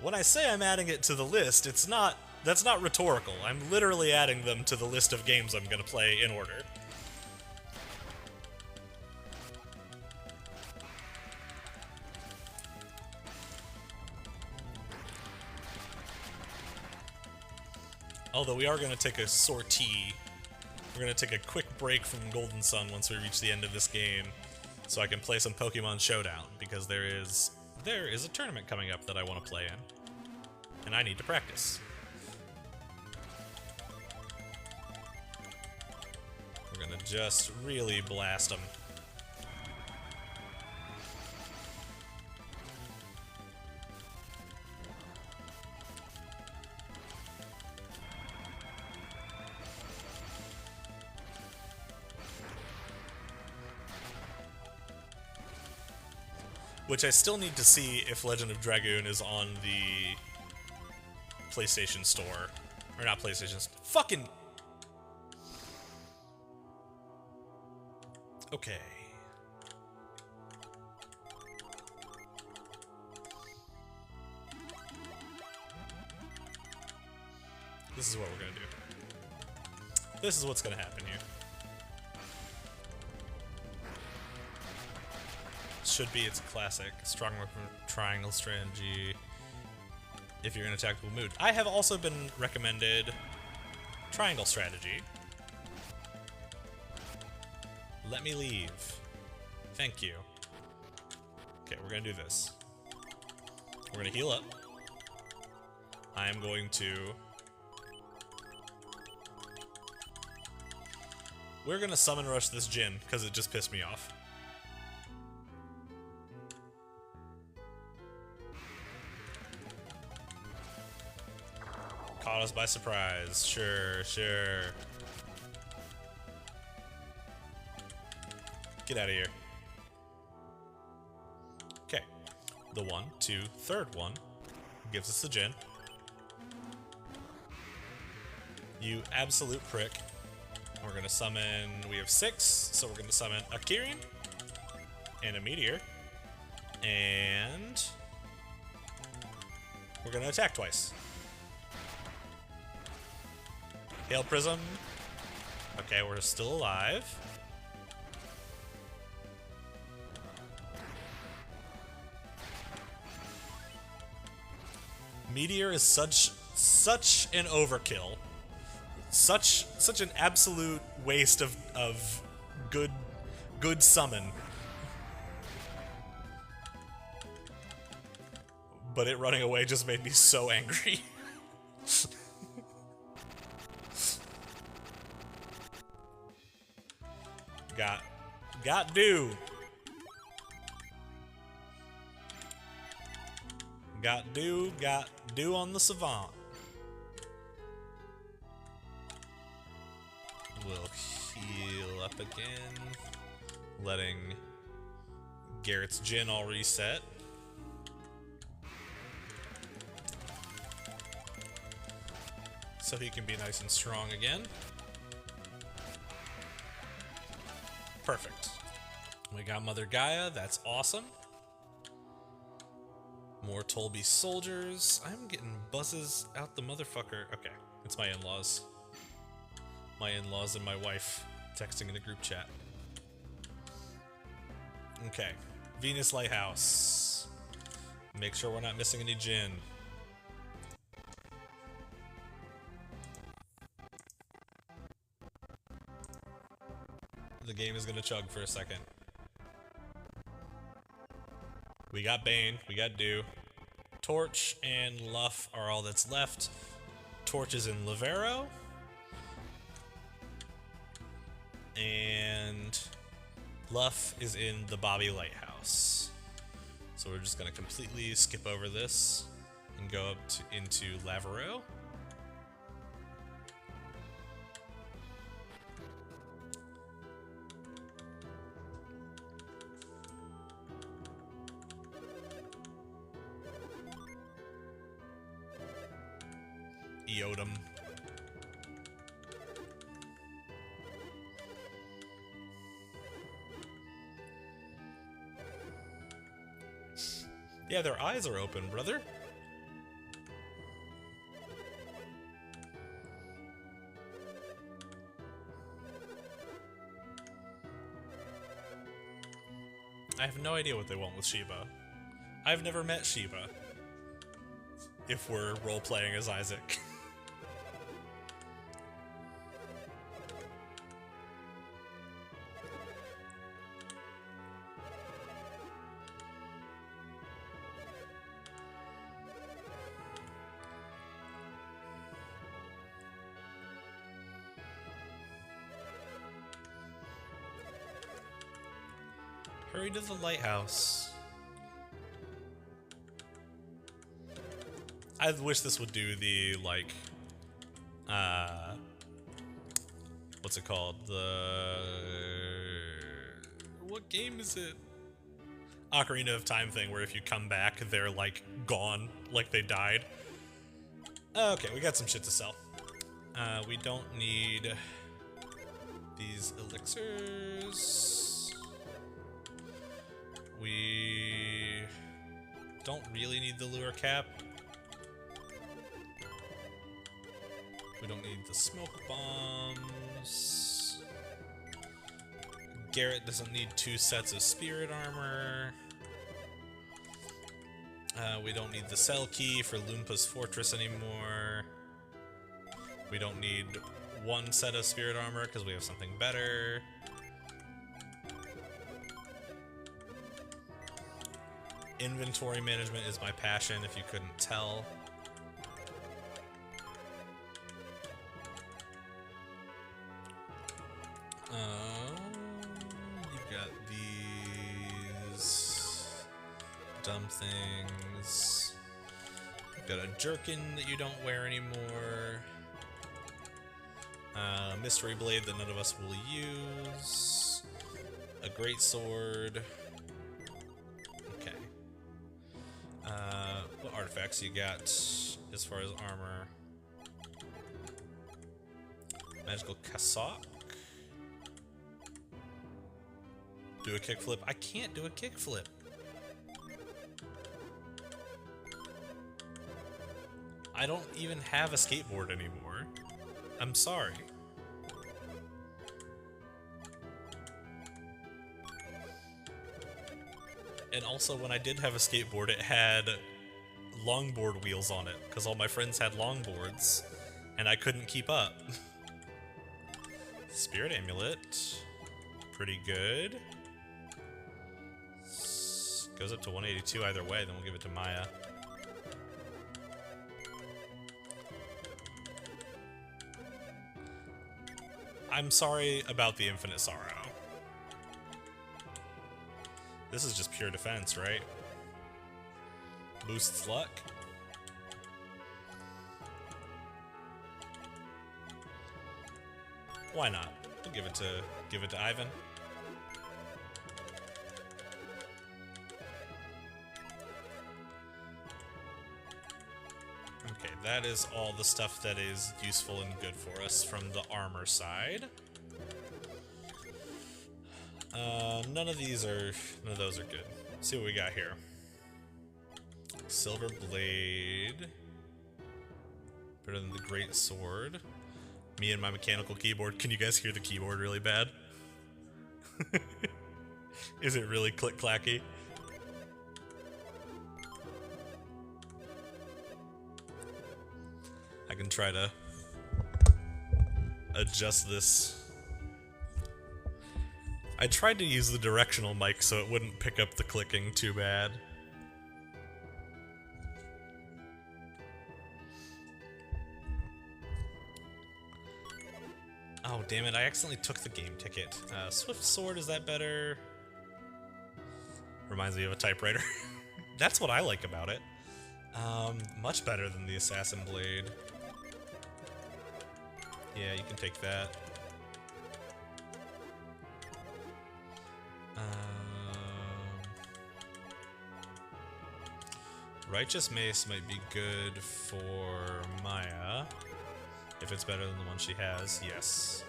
When I say I'm adding it to the list, that's not rhetorical. I'm literally adding them to the list of games I'm gonna play in order. Although we are going to take a sortie. We're going to take a quick break from Golden Sun once we reach the end of this game, so I can play some Pokemon Showdown, because there is a tournament coming up that I want to play in, and I need to practice. We're going to just really blast them. Which I still need to see if Legend of Dragoon is on the PlayStation Store. Or not PlayStation Store. Fucking... Okay. This is what we're gonna do. This is what's gonna happen here. Should be, it's a classic. Strong triangle strategy if you're in a tactical mood. I have also been recommended triangle strategy. Let me leave. Thank you. Okay, we're gonna do this. We're gonna heal up. I am going to... We're gonna summon rush this Jin, because it just pissed me off. Caught us by surprise. Sure, sure. Get out of here. Okay. The 1, 2, third one gives us the Jin. You absolute prick. We're gonna summon... We have 6, so we're gonna summon a Kirin and a Meteor. And... we're gonna attack twice. Hail Prism. Okay, we're still alive. Meteor is such an overkill. Such an absolute waste of good summon. But it running away just made me so angry. Got do. Got do on the Savant. We'll heal up again. Letting Garrett's Jin all reset. so he can be nice and strong again. Perfect. We got Mother Gaia, that's awesome. More Tolby soldiers. I'm getting buzzes out the motherfucker. Okay, it's my in-laws. My in-laws and my wife texting in the group chat. Okay, Venus Lighthouse. Make sure we're not missing any Jinn. The game is gonna chug for a second. We got Bane, we got Dew. Torch and Luff are all that's left. Torch is in Lavero. And Luff is in the Bobby Lighthouse. So we're just gonna completely skip over this and go up into Lavero. Eodum. Yeah, their eyes are open, brother. I have no idea what they want with Sheba. I've never met Sheba. If we're role-playing as Isaac. Hurry to the lighthouse. I wish this would do the, like, what's it called? What game is it? Ocarina of Time thing, where if you come back, they're, like, gone, like they died. Okay, we got some shit to sell. We don't need these elixirs. We don't really need the lure cap. We don't need the smoke bombs. Garrett doesn't need 2 sets of spirit armor. We don't need the cell key for Lumpa's fortress anymore. We don't need 1 set of spirit armor because we have something better. Inventory management is my passion, if you couldn't tell. You've got these dumb things. You've got a jerkin that you don't wear anymore. Mystery blade that none of us will use. A great sword. Okay. What artifacts you got as far as armor? Magical cassock. Do a kickflip. I can't do a kickflip. I don't even have a skateboard anymore. I'm sorry. And also, when I did have a skateboard, it had longboard wheels on it, because all my friends had longboards, and I couldn't keep up. Spirit amulet. Pretty good. Goes up to 182 either way, then we'll give it to Maya. I'm sorry about the infinite sorrow. This is just pure defense, right? Boosts luck. Why not? We'll give it to Ivan. Okay, that is all the stuff that is useful and good for us from the armor side. None of those are good. Let's see what we got here. Silver blade. Better than the great sword. Me and my mechanical keyboard. Can you guys hear the keyboard really bad? Is it really click-clacky? I can try to adjust this. I tried to use the directional mic so it wouldn't pick up the clicking too bad. Oh, damn it, I accidentally took the game ticket. Swift Sword, is that better? Reminds me of a typewriter. That's what I like about it. Much better than the Assassin Blade. Yeah, you can take that. Righteous Mace might be good for Maya. If it's better than the one she has, yes.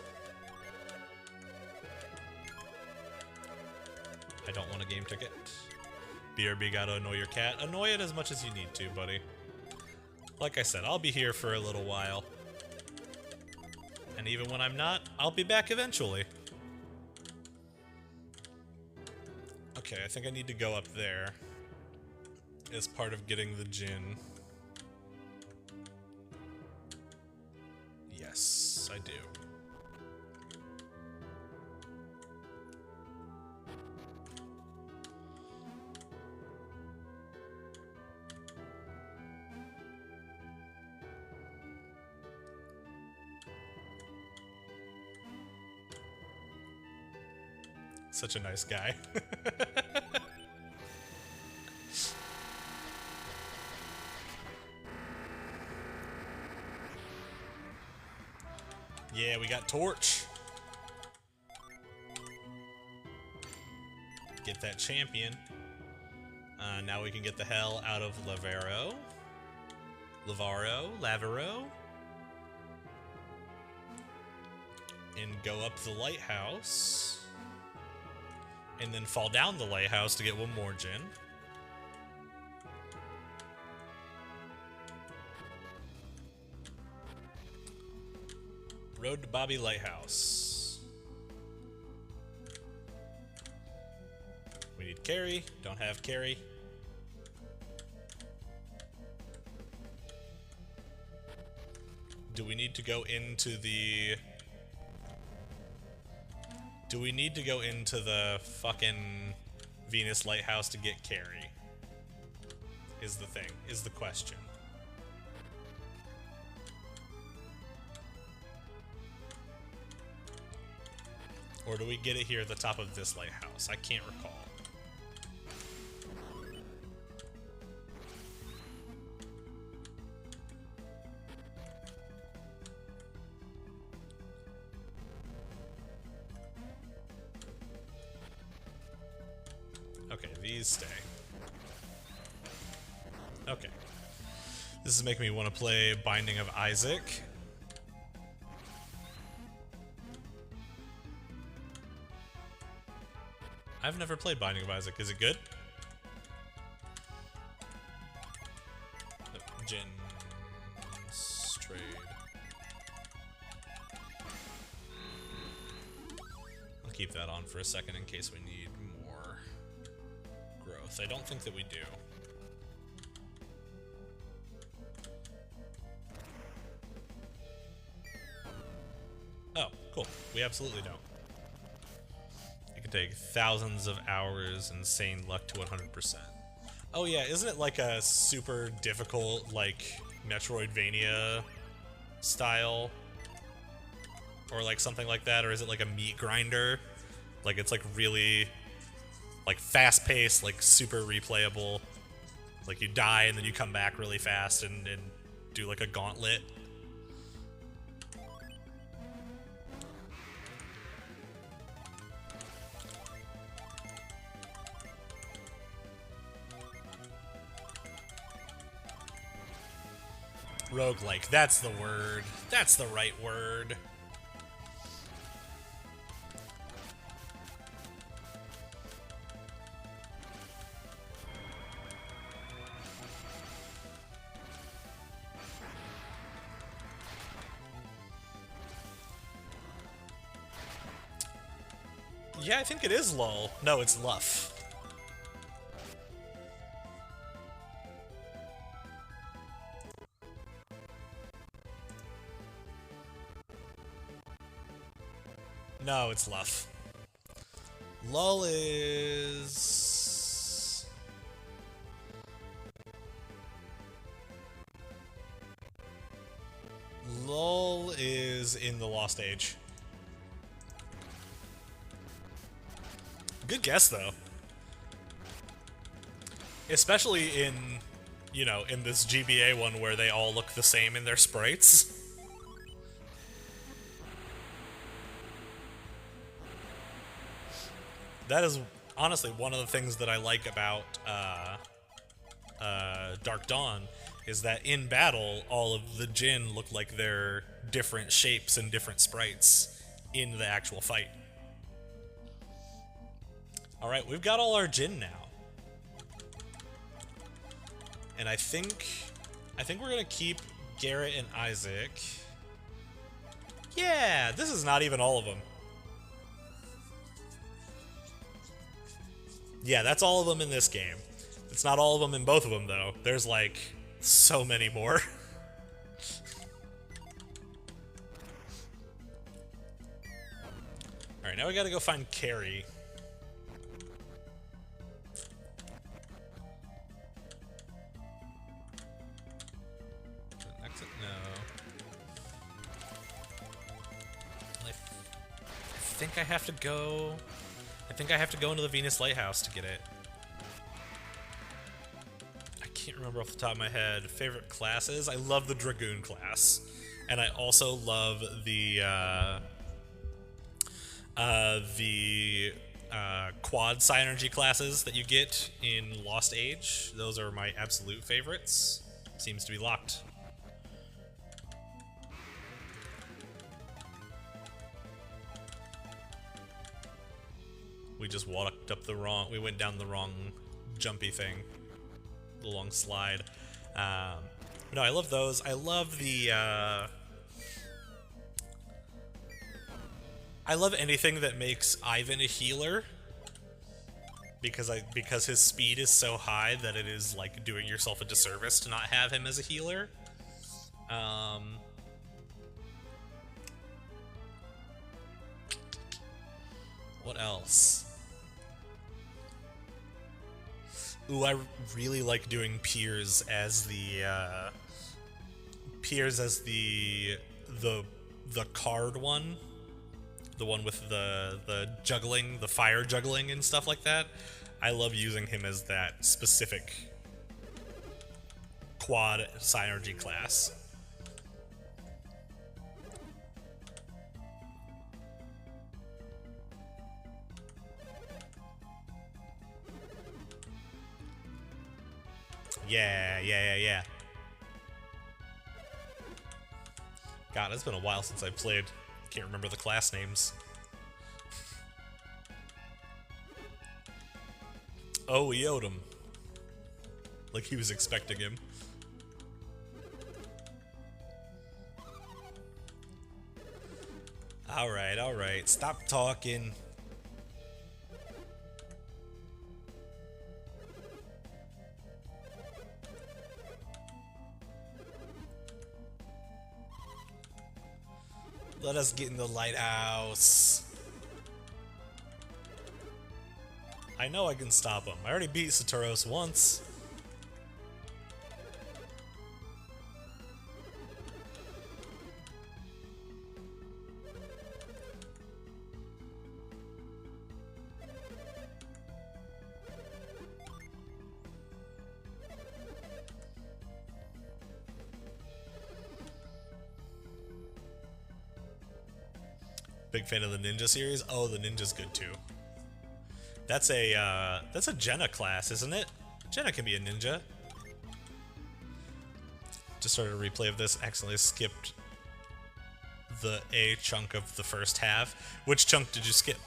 I don't want a game ticket. BRB gotta annoy your cat. Annoy it as much as you need to, buddy. Like I said, I'll be here for a little while. And even when I'm not, I'll be back eventually. Okay, I think I need to go up there as part of getting the gin. Yes, I do. Such a nice guy. Yeah, we got Torch. Get that champion. Now we can get the hell out of Lavaro. And go up the lighthouse. And then fall down the lighthouse to get one more gin. Road to Bobby Lighthouse. We need carry. Don't have carry. Do we need to go into the... Do we need to go into the fucking Venus Lighthouse to get carry? Is the thing. Is the question. Or do we get it here at the top of this lighthouse? I can't recall. Okay, these stay. Okay. This is making me want to play Binding of Isaac. I've never played Binding of Isaac. Is it good? Gens trade. I'll keep that on for a second in case we need more growth. I don't think that we do. Oh, cool. We absolutely don't. Take thousands of hours, insane luck to 100%. Oh yeah, isn't it like a super difficult, like, Metroidvania style? Or like something like that, or is it like a meat grinder? Like it's like really, like fast-paced, like super replayable. Like you die and then you come back really fast and do like a gauntlet. Roguelike, that's the word. That's the right word. Yeah, I think it is lull. No, it's luff. No, it's luff. Lull is... Lull is in the Lost Age. Good guess, though. Especially in, you know, in this GBA one where they all look the same in their sprites. That is honestly one of the things that I like about Dark Dawn, is that in battle, all of the Jinn look like they're different shapes and different sprites in the actual fight. Alright, we've got all our Jinn now. And I think we're gonna keep Garrett and Isaac. Yeah, this is not even all of them. Yeah, that's all of them in this game. It's not all of them in both of them, though. There's, like, so many more. Alright, now we gotta go find Carrie. Exit? No. I think I have to go... I think I have to go into the Venus Lighthouse to get it. I can't remember off the top of my head. Favorite classes? I love the Dragoon class. And I also love the quad synergy classes that you get in Lost Age. Those are my absolute favorites. Seems to be locked. We just walked up the wrong... We went down the wrong jumpy thing. The long slide. No, I love those. I love the... I love anything that makes Ivan a healer. Because his speed is so high that it is like doing yourself a disservice to not have him as a healer. What else? Ooh, I really like doing Piers as the card one. The one with the juggling, the fire juggling and stuff like that. I love using him as that specific quad synergy class. Yeah. God, it's been a while since I played. Can't remember the class names. Oh, he owed him. Like he was expecting him. Alright. Stop talking. Let us get in the lighthouse. I know I can stop him. I already beat Saturos once. Big fan of the ninja series. Oh, the ninja's good too. That's a Jenna class, isn't it? Jenna can be a ninja. Just started a replay of this, accidentally skipped the A chunk of the first half. Which chunk did you skip?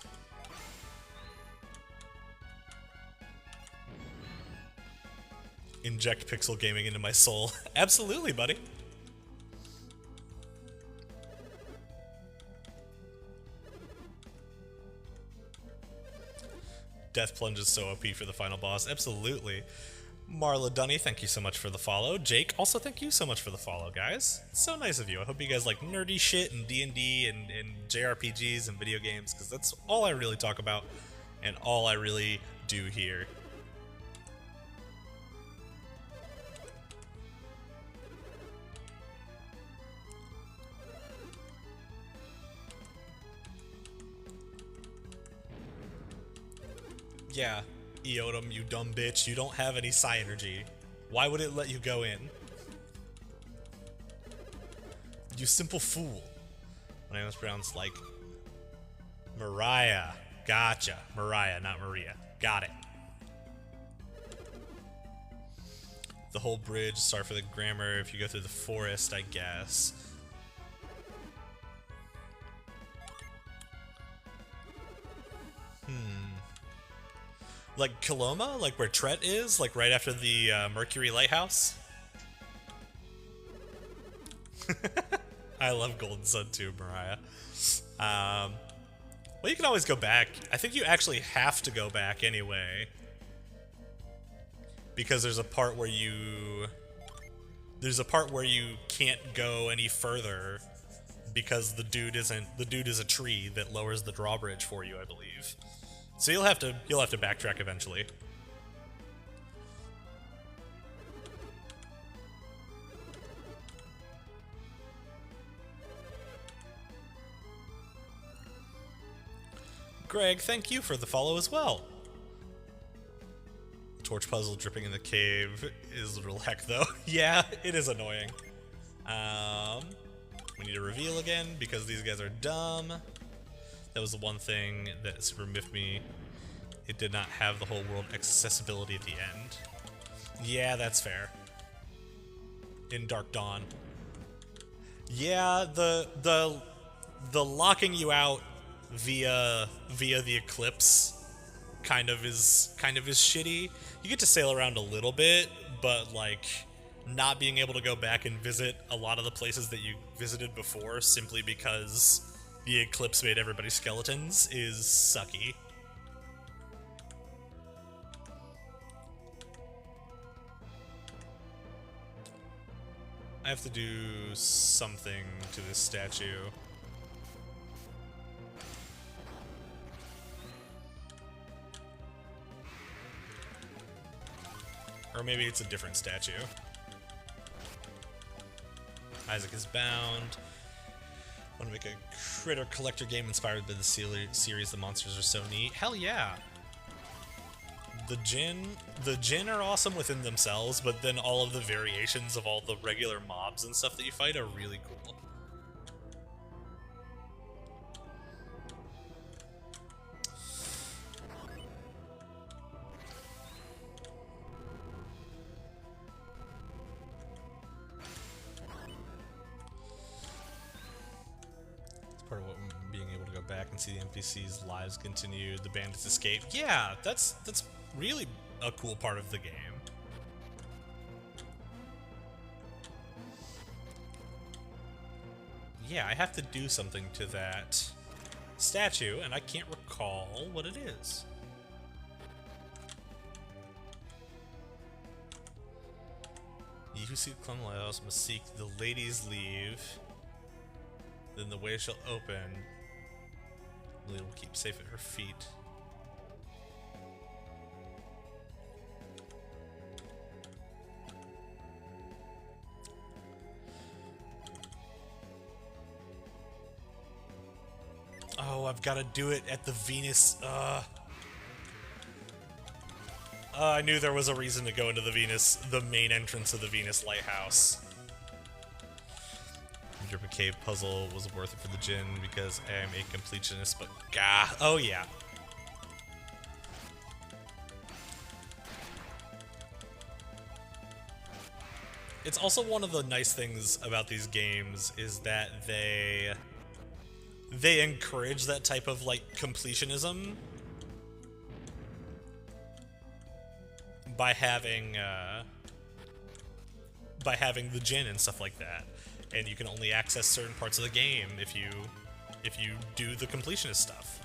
Inject pixel gaming into my soul. Absolutely, buddy. Death Plunge is so OP for the final boss. Absolutely. Marla Dunny, thank you so much for the follow. Jake, also thank you so much for the follow, guys. It's so nice of you. I hope you guys like nerdy shit and D&D and JRPGs and video games, because that's all I really talk about and all I really do here. Yeah, Eodom, you dumb bitch. You don't have any psi energy. Why would it let you go in? You simple fool. My name is pronounced like Mariah. Gotcha. Mariah, not Maria. Got it. The whole bridge, sorry for the grammar, if you go through the forest, I guess. Like Kiloma? Like where Tret is? Like right after the Mercury Lighthouse? I love Golden Sun too, Mariah. Well, you can always go back. I think you actually have to go back anyway. Because there's a part where you... There's a part where you can't go any further because the dude is a tree that lowers the drawbridge for you, I believe. So you'll have to backtrack eventually. Greg, thank you for the follow as well. Torch puzzle dripping in the cave is literal heck though. Yeah, it is annoying. We need to reveal again because these guys are dumb. That was the one thing that super miffed me. It did not have the whole world accessibility at the end. Yeah, that's fair. In Dark Dawn. Yeah, the locking you out via the eclipse kind of is shitty. You get to sail around a little bit, but like not being able to go back and visit a lot of the places that you visited before simply because the eclipse made everybody skeletons is sucky. I have to do something to this statue. Or maybe it's a different statue. Isaac is bound. I want to make a critter collector game inspired by the series. The monsters are so neat. Hell yeah! The Jinn are awesome within themselves, but then all of the variations of all the regular mobs and stuff that you fight are really cool. Part of what being able to go back and see the NPCs' lives continue, the bandits escape. Yeah, that's really a cool part of the game. Yeah, I have to do something to that statue, and I can't recall what it is. Ye who seek the Clem Lighthouse must seek the lady's leave. Then the way shall open. The lady will keep safe at her feet. Oh, I've got to do it at the Venus. I knew there was a reason to go into the main entrance of the Venus Lighthouse. The Dripping Cave puzzle was worth it for the Jinn because I am a completionist, but gah. Oh, yeah. It's also one of the nice things about these games is that they encourage that type of like completionism by having the gin and stuff like that, and you can only access certain parts of the game if you do the completionist stuff,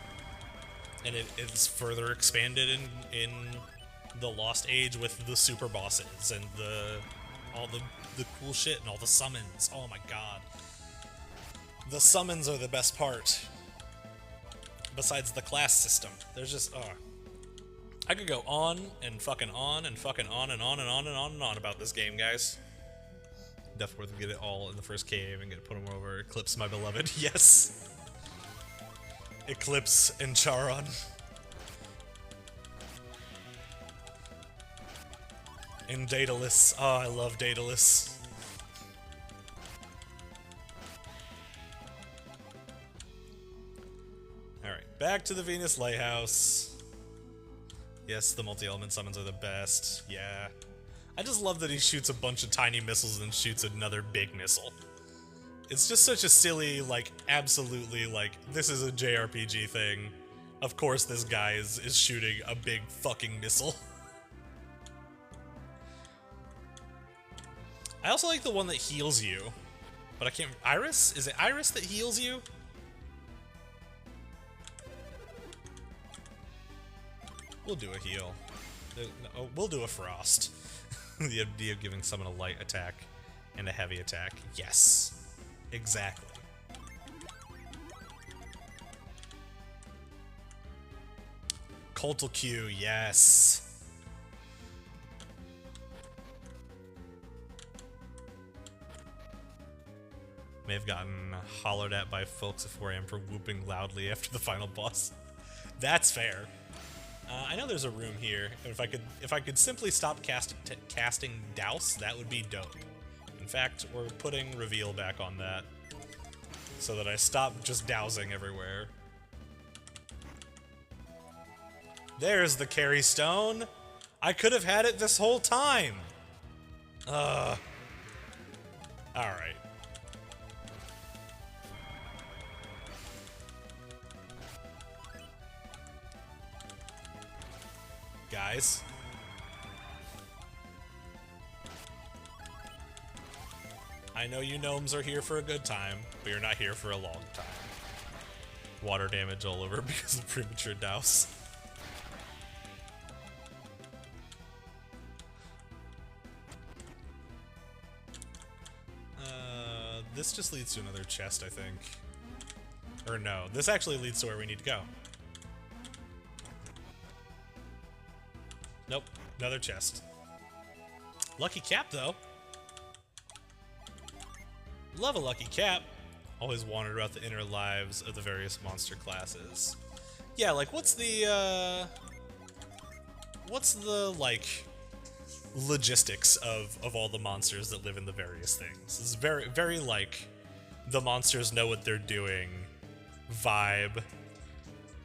and it's further expanded in the Lost Age with the super bosses and all the cool shit and all the summons. Oh my god. The summons are the best part. Besides the class system. There's just, I could go on and fucking on and fucking on and on and on and on and on about this game, guys. Definitely worth get it all in the first cave and put them over. Eclipse, my beloved. Yes. Eclipse and Charon. And Daedalus. Oh, I love Daedalus. Alright, back to the Venus Lighthouse. Yes, the multi-element summons are the best. Yeah. I just love that he shoots a bunch of tiny missiles and then shoots another big missile. It's just such a silly, like, absolutely, like, this is a JRPG thing. Of course this guy is shooting a big fucking missile. I also like the one that heals you. But I can't... Iris? Is it Iris that heals you? We'll do a heal. Oh, we'll do a frost. The idea of giving someone a light attack and a heavy attack. Yes. Exactly. Cultal Q, yes. May have gotten hollered at by folks at 4 AM for whooping loudly after the final boss. That's fair. I know there's a room here, and if I could simply stop casting Douse, that would be dope. In fact, we're putting Reveal back on that, so that I stop just dowsing everywhere. There's the carry stone! I could have had it this whole time! Alright. Guys. I know you gnomes are here for a good time, but you're not here for a long time. Water damage all over because of premature douse. This just leads to another chest, I think. Or no, this actually leads to where we need to go. Nope, another chest. Lucky cap, though. Love a lucky cap. Always wondered about the inner lives of the various monster classes. Yeah, like, what's the, like, logistics of all the monsters that live in the various things? It's very, very, like, the monsters know what they're doing vibe.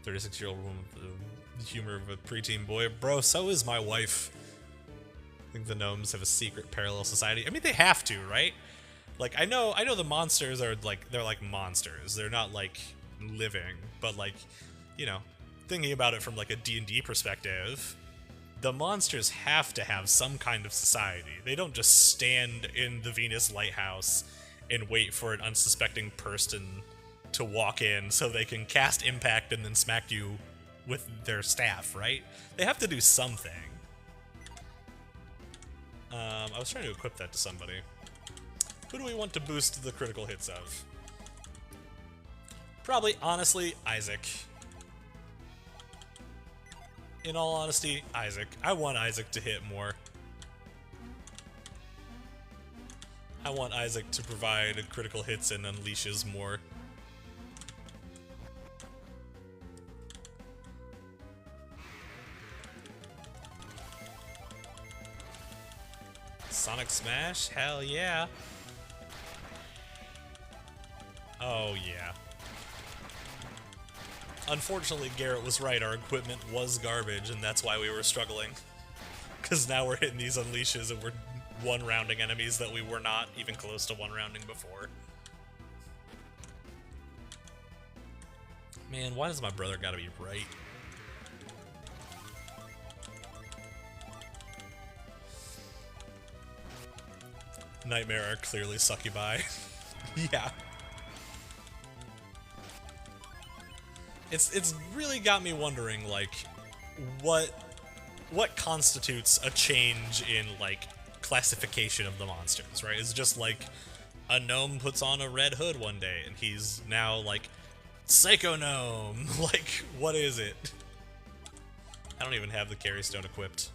36-year-old woman with the humor of a preteen boy. Bro, so is my wife. I think the gnomes have a secret parallel society. I mean, they have to, right? Like, I know the monsters are, like, they're like monsters. They're not, like, living. But, like, you know, thinking about it from, like, a D&D perspective, the monsters have to have some kind of society. They don't just stand in the Venus Lighthouse and wait for an unsuspecting person to walk in so they can cast Impact and then smack you with their staff, right? They have to do something. I was trying to equip that to somebody. Who do we want to boost the critical hits of? Probably, honestly, Isaac. In all honesty, Isaac. I want Isaac to hit more. I want Isaac to provide critical hits and unleashes more. Sonic Smash? Hell yeah. Oh yeah. Unfortunately, Garrett was right, our equipment was garbage, and that's why we were struggling. Because now we're hitting these unleashes and we're one-rounding enemies that we were not even close to one-rounding before. Man, why does my brother gotta be right? Nightmare are clearly succubi. Yeah. It's really got me wondering, like, what constitutes a change in, like, classification of the monsters, right? Is it just like a gnome puts on a red hood one day and he's now like Psycho Gnome? Like, what is it? I don't even have the carry stone equipped.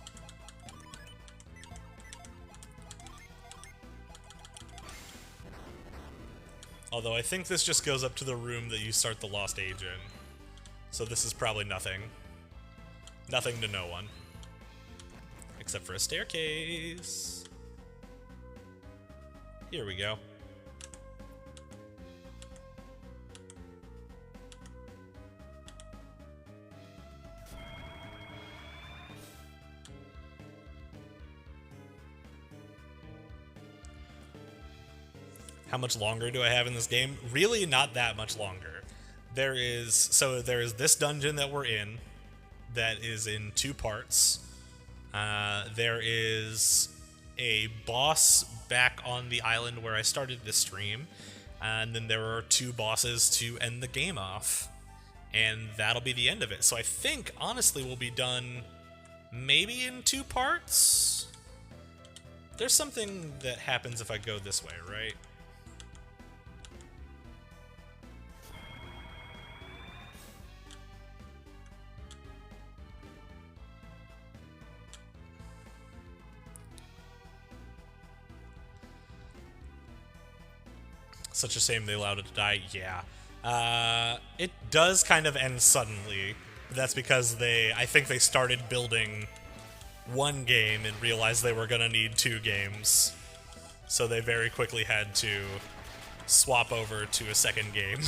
Although I think this just goes up to the room that you start the Lost Age in. So this is probably nothing. Nothing to no one. Except for a staircase. Here we go. How much longer do I have in this game? Really not that much longer. There is this dungeon that we're in that is in 2 parts. There is a boss back on the island where I started this stream, and then there are 2 bosses to end the game off, and that'll be the end of it. So I think, honestly, we'll be done maybe in 2 parts? There's something that happens if I go this way, right? Such a shame they allowed it to die. Yeah. It does kind of end suddenly. That's because I think they started building 1 game and realized they were gonna need 2 games. So they very quickly had to swap over to a 2nd game.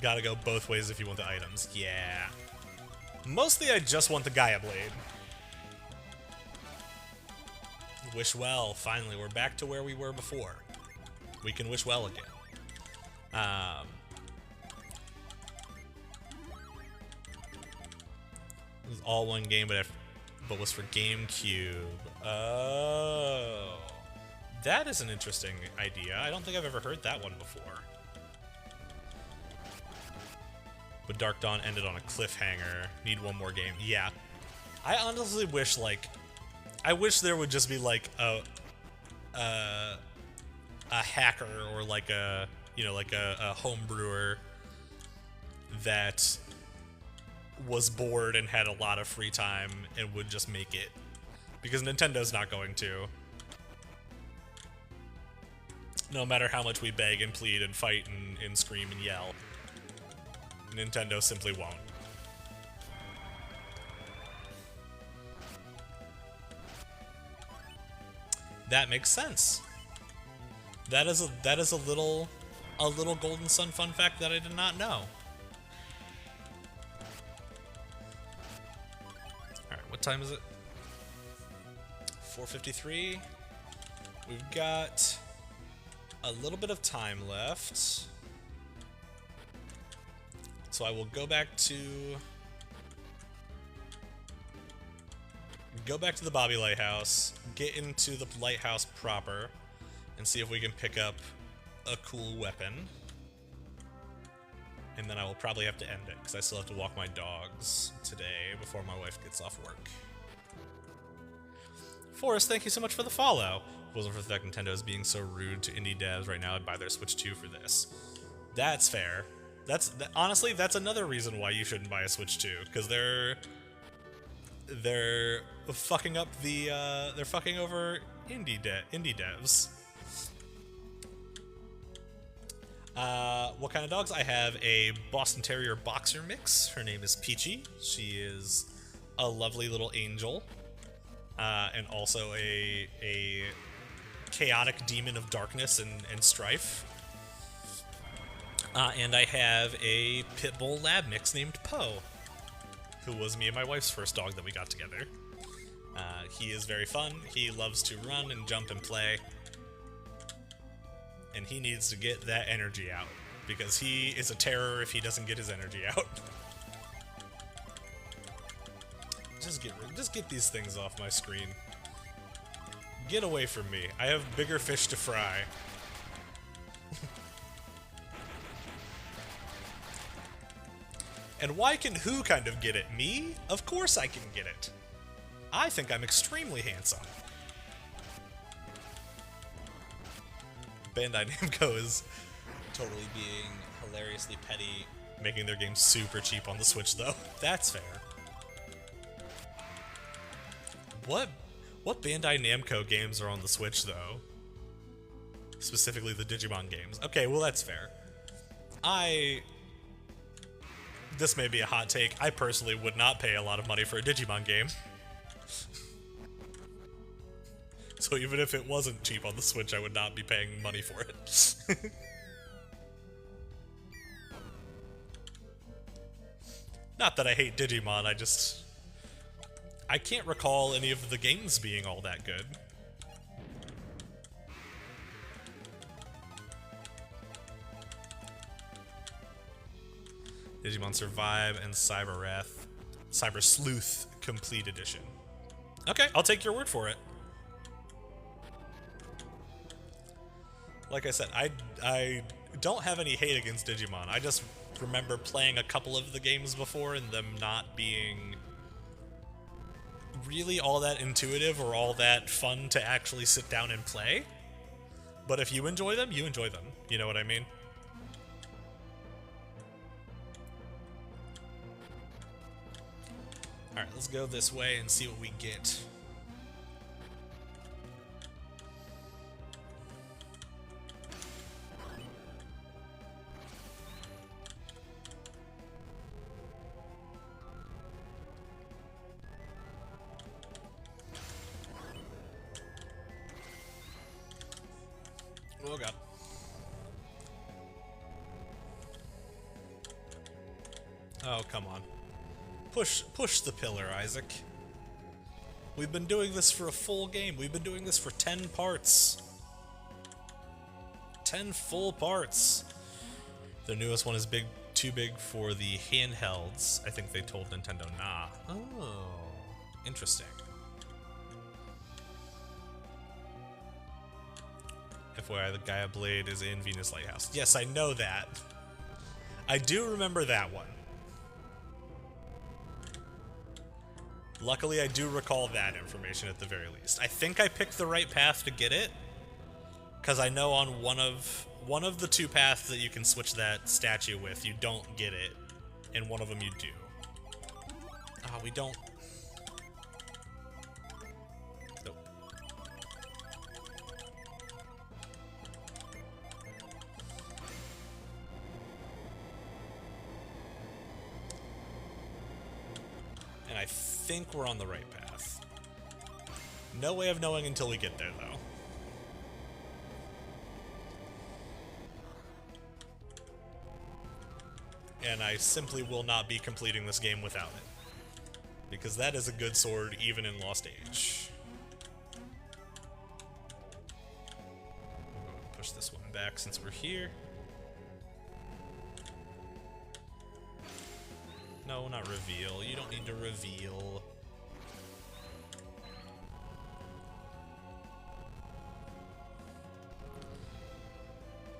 Gotta go both ways if you want the items. Yeah. Mostly I just want the Gaia Blade. Wish well. Finally, we're back to where we were before. We can wish well again. It was all 1 game, but was for GameCube. Oh. That is an interesting idea. I don't think I've ever heard that one before. But Dark Dawn ended on a cliffhanger. Need 1 more game. Yeah. I honestly wish, like... I wish there would just be, like, a hacker or, like, a home brewer that was bored and had a lot of free time and would just make it. Because Nintendo's not going to. No matter how much we beg and plead and fight and scream and yell. Nintendo simply won't. That makes sense. That is a little Golden Sun fun fact that I did not know. Alright, what time is it? 4:53. We've got a little bit of time left. So I will go back to the Bobby Lighthouse, get into the lighthouse proper, and see if we can pick up a cool weapon. And then I will probably have to end it, because I still have to walk my dogs today before my wife gets off work. Forrest, thank you so much for the follow. If it wasn't for the fact Nintendo is being so rude to indie devs right now, I'd buy their Switch 2 for this. That's fair. Honestly, that's another reason why you shouldn't buy a Switch 2, because they're fucking up they're fucking over indie devs. What kind of dogs? I have a Boston Terrier boxer mix. Her name is Peachy. She is a lovely little angel, and also a chaotic demon of darkness and strife. And I have a pit bull lab mix named Poe, who was me and my wife's first dog that we got together. He is very fun. He loves to run and jump and play. And he needs to get that energy out, because he is a terror if he doesn't get his energy out. Just get these things off my screen. Get away from me. I have bigger fish to fry. And why can who kind of get it? Me? Of course I can get it. I think I'm extremely handsome. Bandai Namco is totally being hilariously petty, making their games super cheap on the Switch, though. That's fair. What Bandai Namco games are on the Switch, though? Specifically the Digimon games. Okay, well that's fair. This may be a hot take. I personally would not pay a lot of money for a Digimon game. So even if it wasn't cheap on the Switch, I would not be paying money for it. Not that I hate Digimon, I can't recall any of the games being all that good. Digimon Survive and Cyber Sleuth Complete Edition. Okay, I'll take your word for it. Like I said, I don't have any hate against Digimon. I just remember playing a couple of the games before and them not being really all that intuitive or all that fun to actually sit down and play. But if you enjoy them, you enjoy them. You know what I mean? Alright, let's go this way and see what we get. Oh god. Oh, come on. Push the pillar, Isaac. We've been doing this for a full game. We've been doing this for 10 parts. 10 full parts. The newest one is too big for the handhelds. I think they told Nintendo, nah. Oh, interesting. FYI, the Gaia Blade is in Venus Lighthouse. Yes, I know that. I do remember that one. Luckily, I do recall that information at the very least. I think I picked the right path to get it, because I know on one of the two paths that you can switch that statue with, you don't get it, and one of them you do. Ah, we don't. Nope. And I think we're on the right path. No way of knowing until we get there, though. And I simply will not be completing this game without it. Because that is a good sword, even in Lost Age. We'll go and push this one back since we're here. No, not reveal. You don't need to reveal.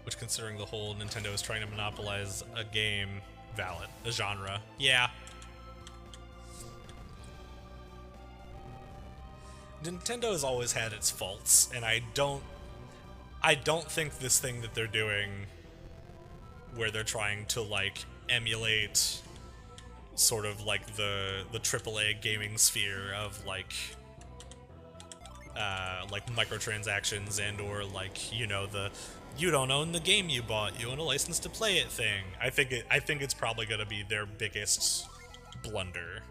Which, considering the whole Nintendo is trying to monopolize a game, valid. A genre. Yeah. Nintendo has always had its faults, and I don't think this thing that they're doing, where they're trying to, like, emulate sort of like the AAA gaming sphere of like microtransactions and or like, you know, the you don't own the game you bought, you own a license to play it thing. I think it's probably gonna be their biggest blunder,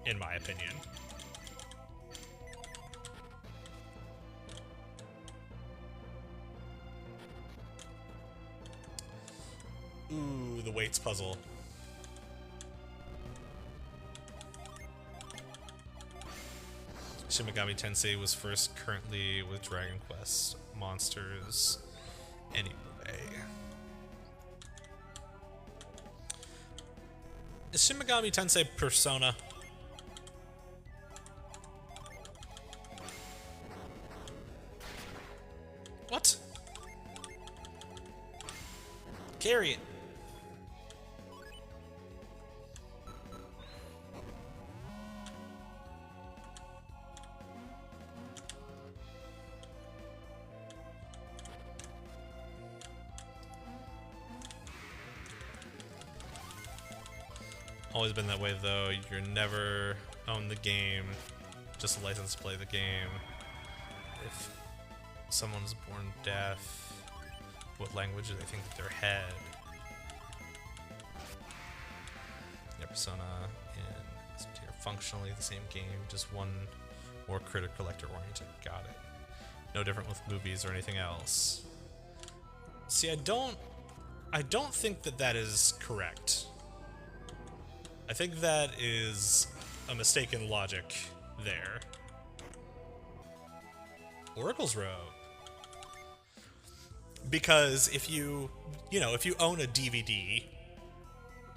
in my opinion. Ooh, the weights puzzle. Shin Megami Tensei was first currently with Dragon Quest Monsters. Anyway. Is Shin Megami Tensei Persona? What? Carry it. Always been that way though. You're never own the game, just a license to play the game. If someone's born deaf, what language do they think that they're head? Yeah, Persona and you're functionally the same game, just one more critic collector oriented. Got it. No different with movies or anything else. See, I don't think that that is correct. I think that is a mistaken logic there. Oracle's Robe. Because if you own a DVD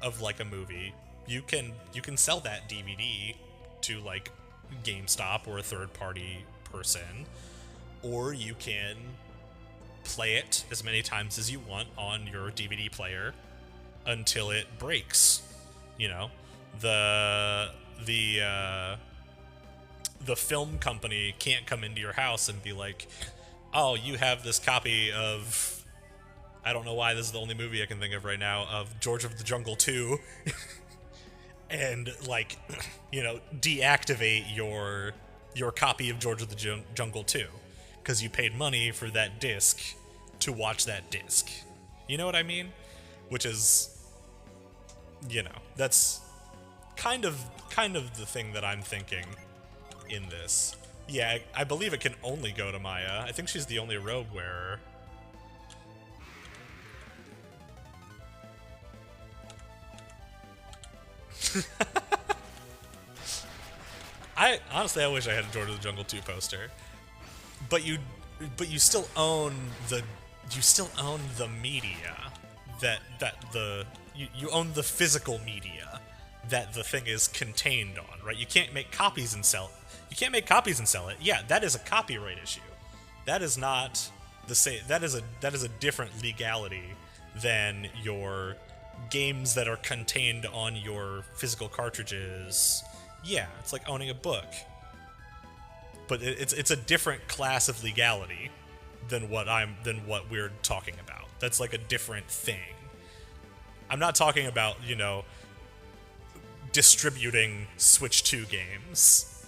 of like a movie, you can sell that DVD to like GameStop or a third-party person, or you can play it as many times as you want on your DVD player until it breaks. You know, the film company can't come into your house and be like, oh, you have this copy of, I don't know why this is the only movie I can think of right now, of George of the Jungle 2, and like, you know, deactivate your copy of George of the Jungle 2 because you paid money for that disc to watch that disc. You know what I mean? Which is, you know, that's kind of the thing that I'm thinking in this. Yeah, I believe it can only go to Maya. I think she's the only robe wearer. I wish I had a George of the Jungle 2 poster. But you still own the media you own the physical media that the thing is contained on, right? You can't make copies and sell it. Yeah, that is a copyright issue. That is not the same. That is a different legality than your games that are contained on your physical cartridges. Yeah, it's like owning a book. But it's a different class of legality than what we're talking about. That's like a different thing. I'm not talking about, you know, distributing Switch 2 games.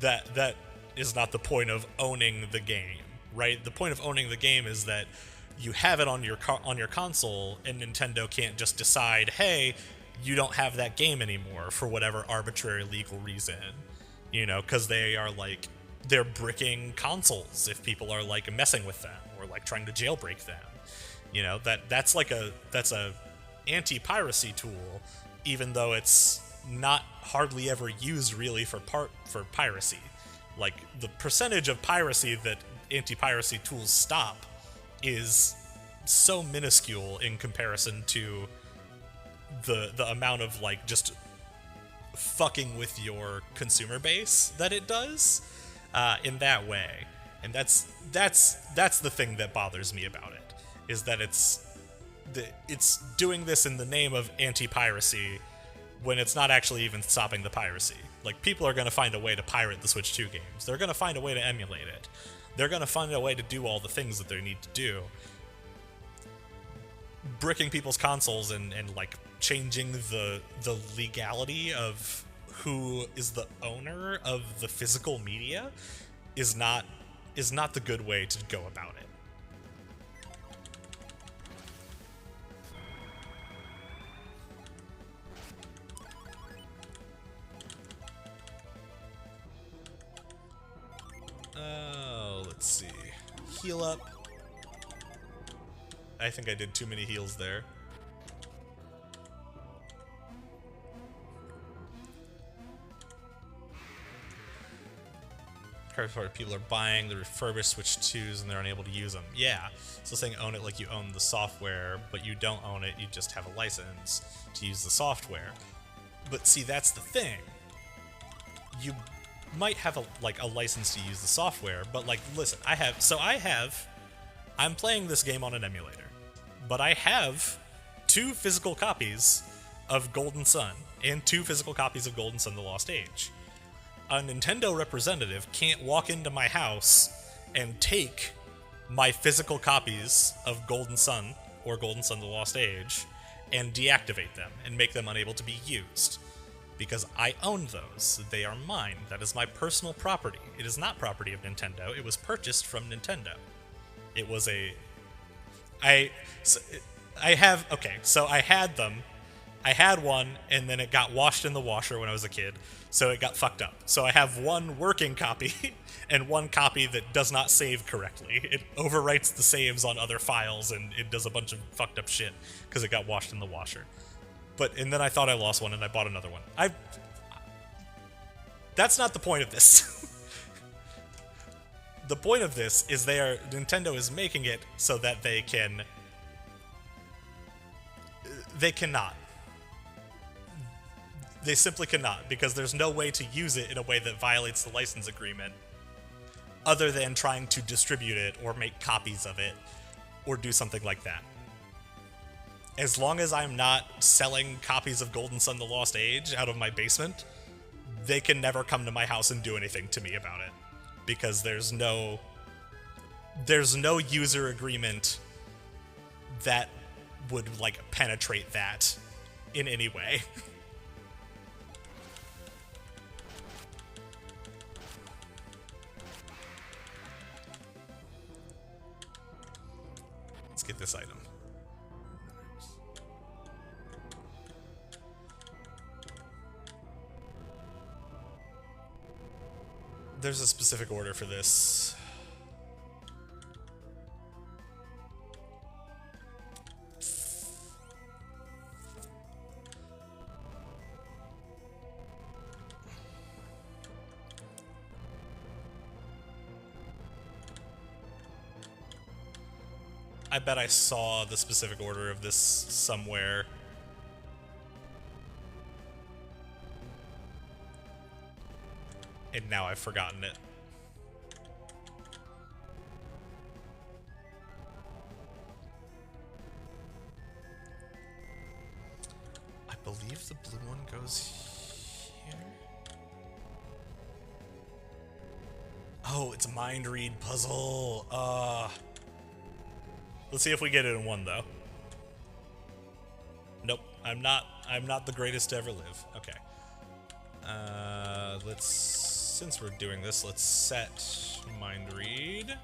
That is not the point of owning the game, right? The point of owning the game is that you have it on your console, and Nintendo can't just decide, hey, you don't have that game anymore for whatever arbitrary legal reason, you know, because they're bricking consoles if people are like messing with them or like trying to jailbreak them. You know, that's a anti-piracy tool, even though it's not hardly ever used really for piracy. Like, the percentage of piracy that anti-piracy tools stop is so minuscule in comparison to the amount of like just fucking with your consumer base that it does in that way. And that's the thing that bothers me about it, is that it's doing this in the name of anti-piracy when it's not actually even stopping the piracy. Like, people are going to find a way to pirate the Switch 2 games. They're going to find a way to emulate it. They're going to find a way to do all the things that they need to do. Bricking people's consoles and like changing the legality of who is the owner of the physical media is not the good way to go about it. Oh, let's see. Heal up. I think I did too many heals there. Cards people are buying the refurbished Switch 2s and they're unable to use them. Yeah, so saying own it like you own the software, but you don't own it, you just have a license to use the software. But see, that's the thing. You might have a license to use the software, but like, listen, I'm playing this game on an emulator, but I have 2 physical copies of Golden Sun and 2 physical copies of Golden Sun: The Lost Age. A Nintendo representative can't walk into my house and take my physical copies of Golden Sun or Golden Sun: The Lost Age and deactivate them and make them unable to be used. Because I own those. They are mine. That is my personal property. It is not property of Nintendo. It was purchased from Nintendo. It was I had them. I had one, and then it got washed in the washer when I was a kid, so it got fucked up. So I have one working copy, and one copy that does not save correctly. It overwrites the saves on other files, and it does a bunch of fucked up shit, because it got washed in the washer. And then I thought I lost one, and I bought another one. That's not the point of this. The point of this is Nintendo is making it so that they cannot. They simply cannot, because there's no way to use it in a way that violates the license agreement other than trying to distribute it or make copies of it or do something like that. As long as I'm not selling copies of Golden Sun: The Lost Age out of my basement, they can never come to my house and do anything to me about it, because there's no user agreement that would penetrate that in any way. Let's get this item. There's a specific order for this. I bet I saw the specific order of this somewhere. And now I've forgotten it. I believe the blue one goes here. Oh, it's a mind read puzzle. Let's see if we get it in one, though. Nope, I'm not the greatest to ever live. Okay. Since we're doing this, let's set mind read.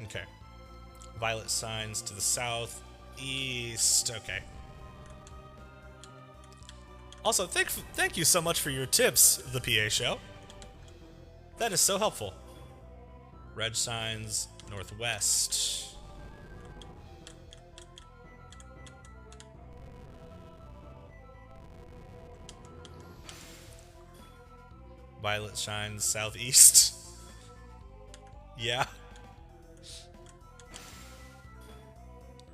Okay. Violet signs to the south, east. Okay. Also, thank you so much for your tips, the PA show. That is so helpful. Red signs, northwest. Violet shines southeast. Yeah.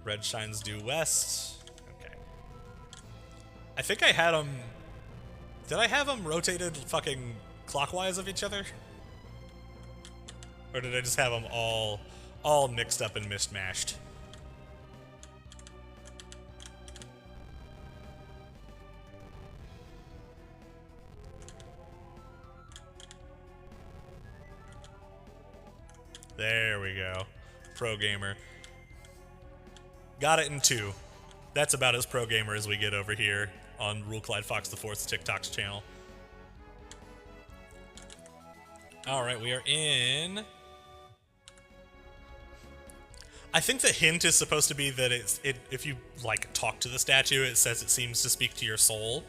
Red shines due west. Okay. I think I had them... Did I have them rotated fucking clockwise of each other? Or did I just have them all mixed up and mishmashed? There we go. Pro gamer. Got it in 2. That's about as pro gamer as we get over here on Rule Clyde Fox IV's TikTok's channel. Alright, we are in... I think the hint is supposed to be that if you, talk to the statue, it says it seems to speak to your soul.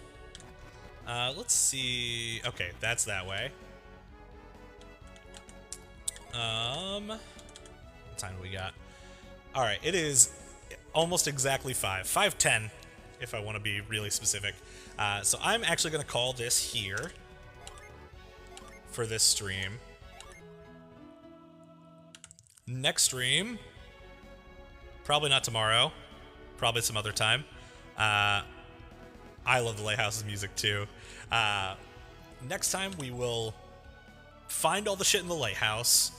Let's see... Okay, that's that way. What time do we got? Alright, it is almost exactly 5:10, if I want to be really specific. So I'm actually going to call this here for this stream. Next stream, probably not tomorrow, probably some other time. I love the Lighthouses music too. Next time we will find all the shit in the lighthouse,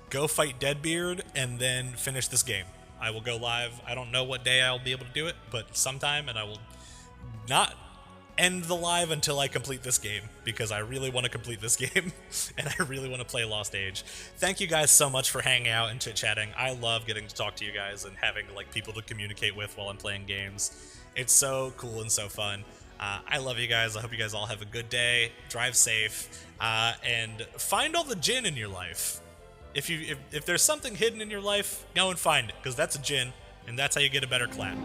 go fight Deadbeard, and then finish this game. I will go live. I don't know what day I'll be able to do it, but sometime, and I will not end the live until I complete this game, because I really want to complete this game and I really want to play Lost Age. Thank you guys so much for hanging out and chit-chatting. I love getting to talk to you guys and having like people to communicate with while I'm playing games. It's so cool and so fun. I love you guys. I hope you guys all have a good day. Drive safe, and find all the Jinn in your life. If there's something hidden in your life, go and find it, because that's a Jinn, and that's how you get a better clap.